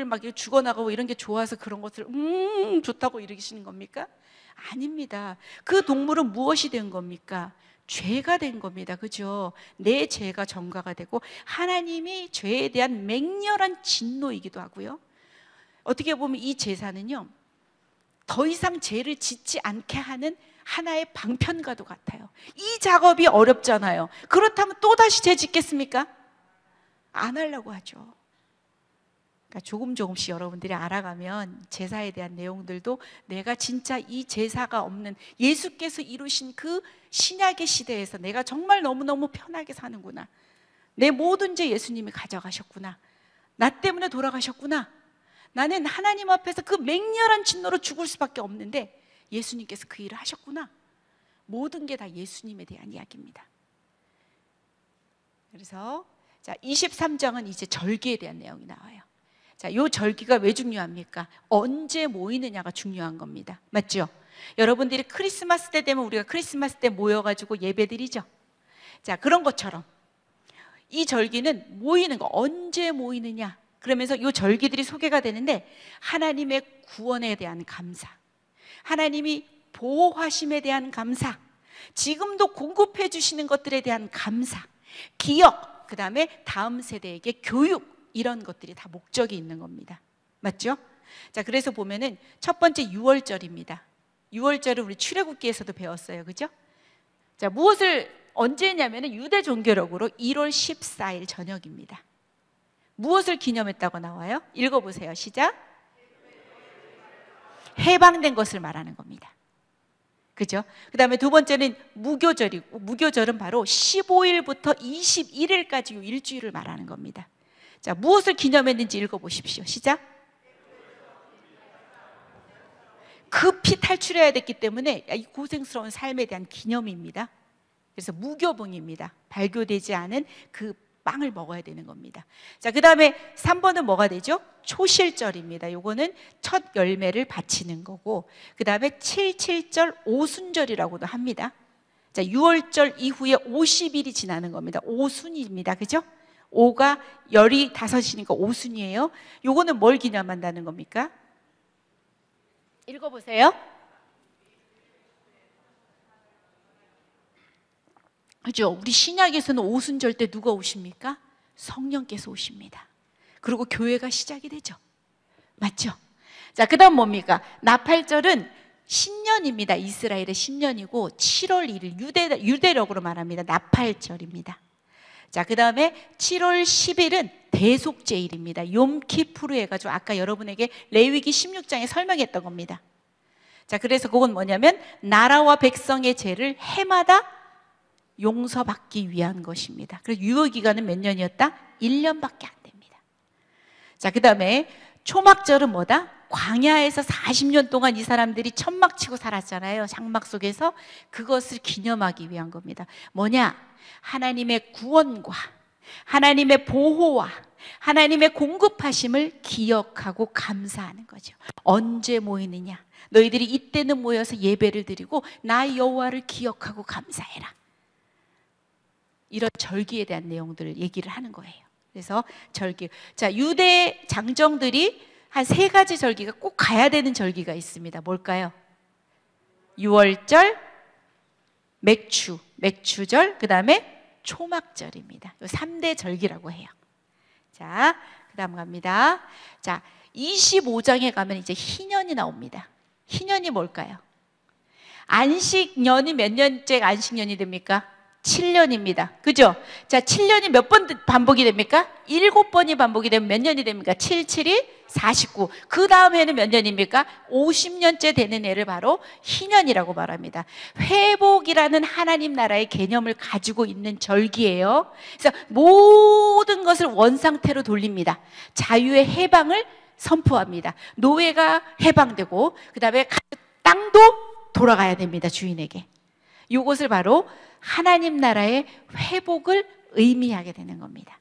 막 죽어나가고 이런 게 좋아서 그런 것을 좋다고 이러시는 겁니까? 아닙니다. 그 동물은 무엇이 된 겁니까? 죄가 된 겁니다. 그죠? 내 죄가 전가가 되고 하나님이 죄에 대한 맹렬한 진노이기도 하고요. 어떻게 보면 이 제사는요, 더 이상 죄를 짓지 않게 하는 하나의 방편과도 같아요. 이 작업이 어렵잖아요. 그렇다면 또다시 죄 짓겠습니까? 안 하려고 하죠. 그러니까 조금씩 여러분들이 알아가면 제사에 대한 내용들도 내가 진짜 이 제사가 없는 예수께서 이루신 그 신약의 시대에서 내가 정말 너무너무 편하게 사는구나. 내 모든 죄 예수님이 가져가셨구나. 나 때문에 돌아가셨구나. 나는 하나님 앞에서 그 맹렬한 진노로 죽을 수밖에 없는데 예수님께서 그 일을 하셨구나. 모든 게 다 예수님에 대한 이야기입니다. 그래서 자, 23장은 이제 절기에 대한 내용이 나와요. 자, 요 절기가 왜 중요합니까? 언제 모이느냐가 중요한 겁니다. 맞죠? 여러분들이 크리스마스 때 되면 우리가 크리스마스 때 모여가지고 예배드리죠. 자, 그런 것처럼 이 절기는 모이는 거, 언제 모이느냐, 그러면서 요 절기들이 소개가 되는데 하나님의 구원에 대한 감사, 하나님이 보호하심에 대한 감사, 지금도 공급해 주시는 것들에 대한 감사, 기억, 그 다음에 다음 세대에게 교육, 이런 것들이 다 목적이 있는 겁니다. 맞죠? 자, 그래서 보면은 첫 번째 6월절입니다. 6월절은 우리 출애굽기에서도 배웠어요. 그죠? 자, 무엇을 언제 했냐면은 유대 종교력으로 1월 14일 저녁입니다. 무엇을 기념했다고 나와요? 읽어보세요. 시작. 해방된 것을 말하는 겁니다. 그죠? 그 다음에 두 번째는 무교절이고, 무교절은 바로 15일부터 21일까지 일주일을 말하는 겁니다. 자, 무엇을 기념했는지 읽어보십시오. 시작. 급히 탈출해야 됐기 때문에 이 고생스러운 삶에 대한 기념입니다. 그래서 무교봉입니다. 발교되지 않은 그 빵을 먹어야 되는 겁니다. 자, 그 다음에 3번은 뭐가 되죠? 초실절입니다. 요거는 첫 열매를 바치는 거고, 그 다음에 77절 오순절이라고도 합니다. 자, 6월절 이후에 50일이 지나는 겁니다. 오순입니다. 그죠? 5가 열이 5이니까 오순이에요. 요거는 뭘 기념한다는 겁니까? 읽어보세요. 그죠? 우리 신약에서는 오순절 때 누가 오십니까? 성령께서 오십니다. 그리고 교회가 시작이 되죠. 맞죠? 자, 그 다음 뭡니까? 나팔절은 신년입니다. 이스라엘의 신년이고 7월 1일 유대력으로 말합니다. 나팔절입니다. 자, 그 다음에 7월 10일은 대속제일입니다. 욤키푸르 해가지고 아까 여러분에게 레위기 16장에 설명했던 겁니다. 자, 그래서 그건 뭐냐면 나라와 백성의 죄를 해마다 용서받기 위한 것입니다. 그래서 유효기간은 몇 년이었다? 1년밖에 안 됩니다. 자, 그 다음에 초막절은 뭐다? 광야에서 40년 동안 이 사람들이 천막 치고 살았잖아요. 장막 속에서. 그것을 기념하기 위한 겁니다. 뭐냐? 하나님의 구원과 하나님의 보호와 하나님의 공급하심을 기억하고 감사하는 거죠. 언제 모이느냐? 너희들이 이때는 모여서 예배를 드리고 나 여호와를 기억하고 감사해라. 이런 절기에 대한 내용들을 얘기를 하는 거예요. 그래서 절기. 자, 유대 장정들이 한 3가지 절기가 꼭 가야 되는 절기가 있습니다. 뭘까요? 유월절, 맥추절, 그 다음에 초막절입니다. 이 3대 절기라고 해요. 자, 그 다음 갑니다. 자, 25장에 가면 이제 희년이 나옵니다. 희년이 뭘까요? 안식년이 몇 년째 안식년이 됩니까? 7년입니다. 그죠? 자, 7년이 몇 번 반복이 됩니까? 7번이 반복이 되면 몇 년이 됩니까? 7, 7이 49. 그 다음 해는 몇 년입니까? 50년째 되는 해를 바로 희년이라고 말합니다. 회복이라는 하나님 나라의 개념을 가지고 있는 절기예요. 그래서 모든 것을 원상태로 돌립니다. 자유의 해방을 선포합니다. 노예가 해방되고 그 다음에 땅도 돌아가야 됩니다. 주인에게. 이것을 바로 하나님 나라의 회복을 의미하게 되는 겁니다.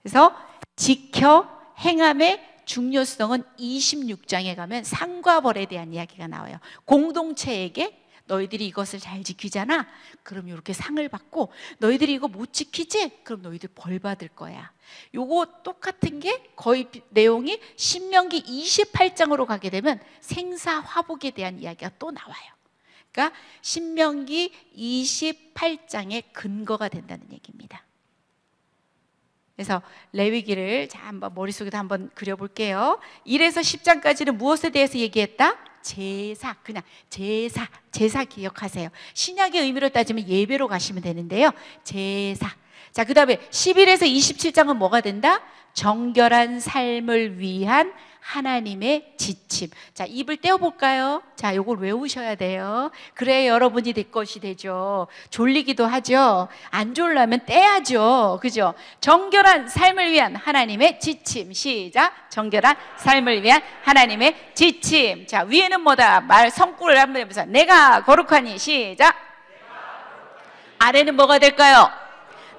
그래서 지켜 행함의 중요성은 26장에 가면 상과 벌에 대한 이야기가 나와요. 공동체에게 너희들이 이것을 잘 지키잖아? 그럼 이렇게 상을 받고, 너희들이 이거 못 지키지? 그럼 너희들 벌 받을 거야. 요거 똑같은 게 거의 내용이 신명기 28장으로 가게 되면 생사화복에 대한 이야기가 또 나와요. 그러니까 신명기 28장의 근거가 된다는 얘기입니다. 그래서 레위기를 자 한번 머릿속에도 한번 그려볼게요. 1에서 10장까지는 무엇에 대해서 얘기했다? 제사, 그냥 제사 기억하세요. 신약의 의미로 따지면 예배로 가시면 되는데요. 제사. 자, 그 다음에 11에서 27장은 뭐가 된다? 정결한 삶을 위한 하나님의 지침. 자, 입을 떼어볼까요? 자, 요걸 외우셔야 돼요. 그래야 여러분이 될 것이 되죠. 졸리기도 하죠. 안 졸라면 떼야죠. 그죠? 정결한 삶을 위한 하나님의 지침. 시작. 정결한 삶을 위한 하나님의 지침. 자, 위에는 뭐다? 성구를 한번 해보세요. 내가 거룩하니. 시작. 아래는 뭐가 될까요?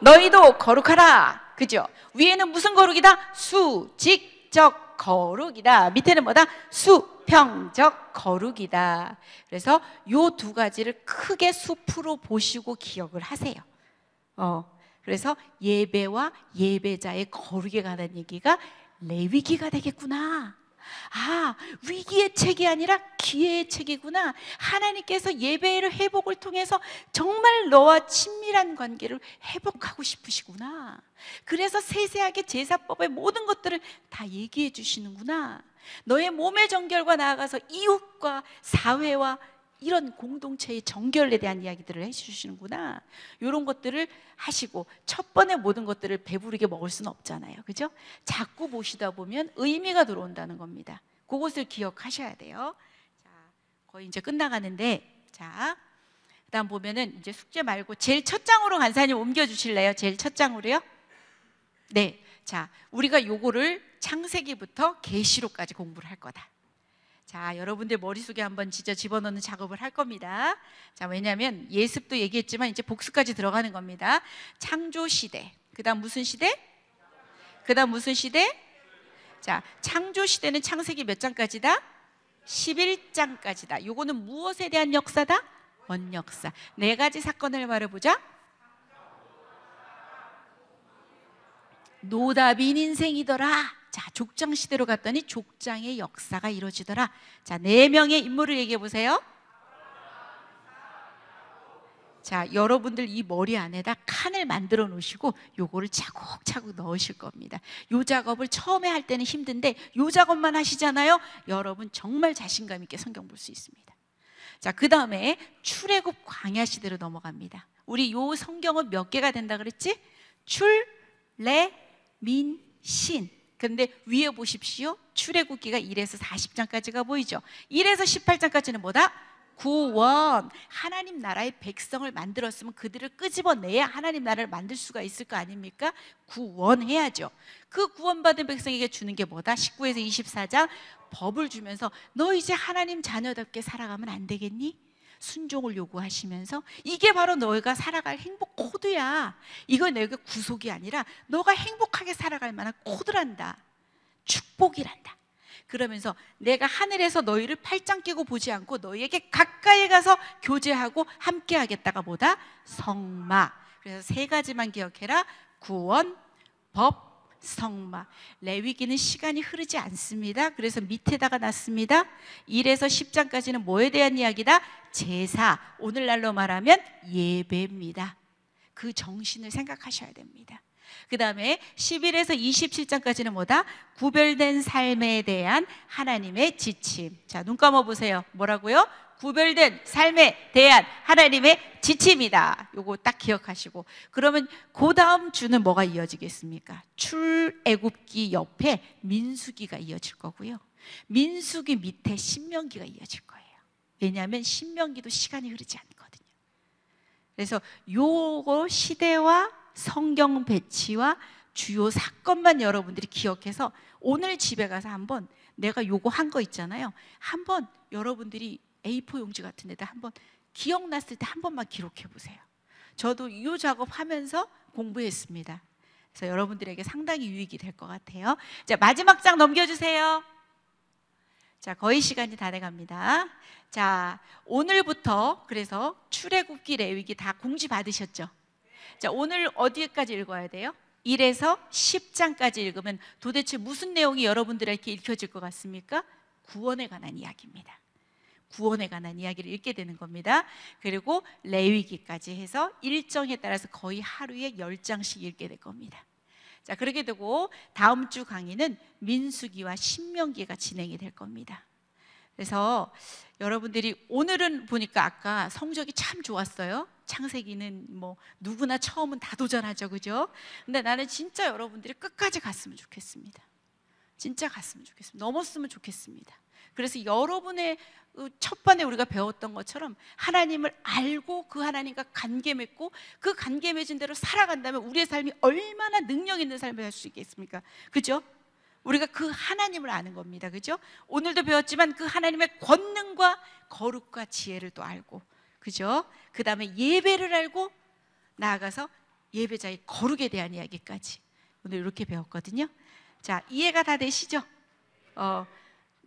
너희도 거룩하라. 그죠? 위에는 무슨 거룩이다? 수직적 거룩이다. 밑에는 뭐다? 수평적 거룩이다. 그래서 요 2가지를 크게 숲으로 보시고 기억을 하세요. 그래서 예배와 예배자의 거룩에 관한 얘기가 레위기가 되겠구나. 아, 위기의 책이 아니라 기회의 책이구나. 하나님께서 예배의 회복을 통해서 정말 너와 친밀한 관계를 회복하고 싶으시구나. 그래서 세세하게 제사법의 모든 것들을 다 얘기해 주시는구나. 너의 몸의 정결과 나아가서 이웃과 사회와 이런 공동체의 정결에 대한 이야기들을 해주시는구나. 이런 것들을 하시고, 첫 번에 모든 것들을 배부르게 먹을 수는 없잖아요. 그죠? 자꾸 보시다 보면 의미가 들어온다는 겁니다. 그것을 기억하셔야 돼요. 자, 거의 이제 끝나가는데, 자, 그 다음 보면은 이제 숙제 말고 제일 첫 장으로 간사님 옮겨주실래요? 제일 첫 장으로요? 네. 자, 우리가 요거를 창세기부터 계시록까지 공부를 할 거다. 자, 여러분들 머릿속에 한번 진짜 집어넣는 작업을 할 겁니다. 자, 왜냐하면 예습도 얘기했지만 이제 복습까지 들어가는 겁니다. 창조 시대, 그 다음 무슨 시대? 그 다음 무슨 시대? 자, 창조 시대는 창세기 몇 장까지다? 11장까지다. 요거는 무엇에 대한 역사다? 원역사. 4가지 사건을 말해보자. 노답인 인생이더라. 자, 족장 시대로 갔더니 족장의 역사가 이루어지더라. 자, 4명의 인물을 얘기해 보세요. 자, 여러분들 이 머리 안에다 칸을 만들어 놓으시고 요거를 차곡차곡 넣으실 겁니다. 요 작업을 처음에 할 때는 힘든데 요 작업만 하시잖아요. 여러분 정말 자신감 있게 성경 볼 수 있습니다. 자, 그 다음에 출애굽 광야 시대로 넘어갑니다. 우리 요 성경은 몇 개가 된다 그랬지? 출, 레, 민, 신. 그런데 위에 보십시오. 출애굽기가 1에서 40장까지가 보이죠. 1에서 18장까지는 뭐다? 구원. 하나님 나라의 백성을 만들었으면 그들을 끄집어내야 하나님 나라를 만들 수가 있을 거 아닙니까? 구원해야죠. 그 구원받은 백성에게 주는 게 뭐다? 19에서 24장 법을 주면서 너 이제 하나님 자녀답게 살아가면 안 되겠니? 순종을 요구하시면서 이게 바로 너희가 살아갈 행복 코드야. 이건 너희가 구속이 아니라 너가 행복하게 살아갈 만한 코드란다. 축복이란다. 그러면서 내가 하늘에서 너희를 팔짱 끼고 보지 않고 너희에게 가까이 가서 교제하고 함께 하겠다가 뭐다? 성막. 그래서 세 가지만 기억해라. 구원, 법, 성막. 레위기는 시간이 흐르지 않습니다. 그래서 밑에다가 놨습니다. 1에서 10장까지는 뭐에 대한 이야기다? 제사. 오늘날로 말하면 예배입니다. 그 정신을 생각하셔야 됩니다. 그 다음에 11에서 27장까지는 뭐다? 구별된 삶에 대한 하나님의 지침. 자, 눈 감아 보세요. 뭐라고요? 구별된 삶에 대한 하나님의 지침이다. 요거 딱 기억하시고, 그러면 그 다음 주는 뭐가 이어지겠습니까? 출애굽기 옆에 민수기가 이어질 거고요, 민수기 밑에 신명기가 이어질 거예요. 왜냐하면 신명기도 시간이 흐르지 않거든요. 그래서 요거 시대와 성경 배치와 주요 사건만 여러분들이 기억해서 오늘 집에 가서 한번 내가 요거 한 거 있잖아요, 한번 여러분들이 A4 용지 같은 데다 한번 기억났을 때 한 번만 기록해 보세요. 저도 이 작업하면서 공부했습니다. 그래서 여러분들에게 상당히 유익이 될 것 같아요. 자, 마지막 장 넘겨주세요. 자, 거의 시간이 다 돼갑니다. 자, 오늘부터 그래서 출애굽기, 레위기 다 공지 받으셨죠? 자, 오늘 어디까지 읽어야 돼요? 1에서 10장까지 읽으면 도대체 무슨 내용이 여러분들에게 읽혀질 것 같습니까? 구원에 관한 이야기입니다. 구원에 관한 이야기를 읽게 되는 겁니다. 그리고 레위기까지 해서 일정에 따라서 거의 하루에 10장씩 읽게 될 겁니다. 자, 그렇게 되고 다음 주 강의는 민수기와 신명기가 진행이 될 겁니다. 그래서 여러분들이 오늘은 보니까 아까 성적이 참 좋았어요. 창세기는 뭐 누구나 처음은 다 도전하죠, 그죠? 근데 나는 진짜 여러분들이 끝까지 갔으면 좋겠습니다. 진짜 갔으면 좋겠습니다. 넘었으면 좋겠습니다. 그래서 여러분의 첫 번에 우리가 배웠던 것처럼 하나님을 알고 그 하나님과 관계 맺고 그 관계 맺은 대로 살아간다면 우리의 삶이 얼마나 능력 있는 삶을 할 수 있겠습니까? 그죠? 우리가 그 하나님을 아는 겁니다. 그죠? 오늘도 배웠지만 그 하나님의 권능과 거룩과 지혜를 또 알고, 그죠? 그 다음에 예배를 알고 나아가서 예배자의 거룩에 대한 이야기까지 오늘 이렇게 배웠거든요. 자, 이해가 다 되시죠?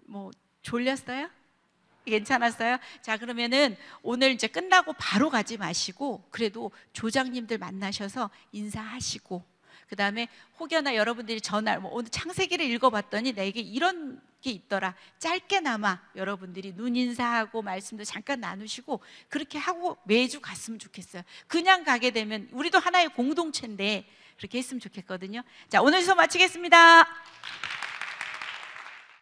뭐 졸렸어요? 괜찮았어요? 자, 그러면은 오늘 이제 끝나고 바로 가지 마시고 그래도 조장님들 만나셔서 인사하시고, 그 다음에 혹여나 여러분들이 전화, 오늘 창세기를 읽어봤더니 내게 이런 게 있더라, 짧게나마 여러분들이 눈 인사하고 말씀도 잠깐 나누시고 그렇게 하고 매주 갔으면 좋겠어요. 그냥 가게 되면 우리도 하나의 공동체인데 그렇게 했으면 좋겠거든요. 자, 오늘 수업 마치겠습니다.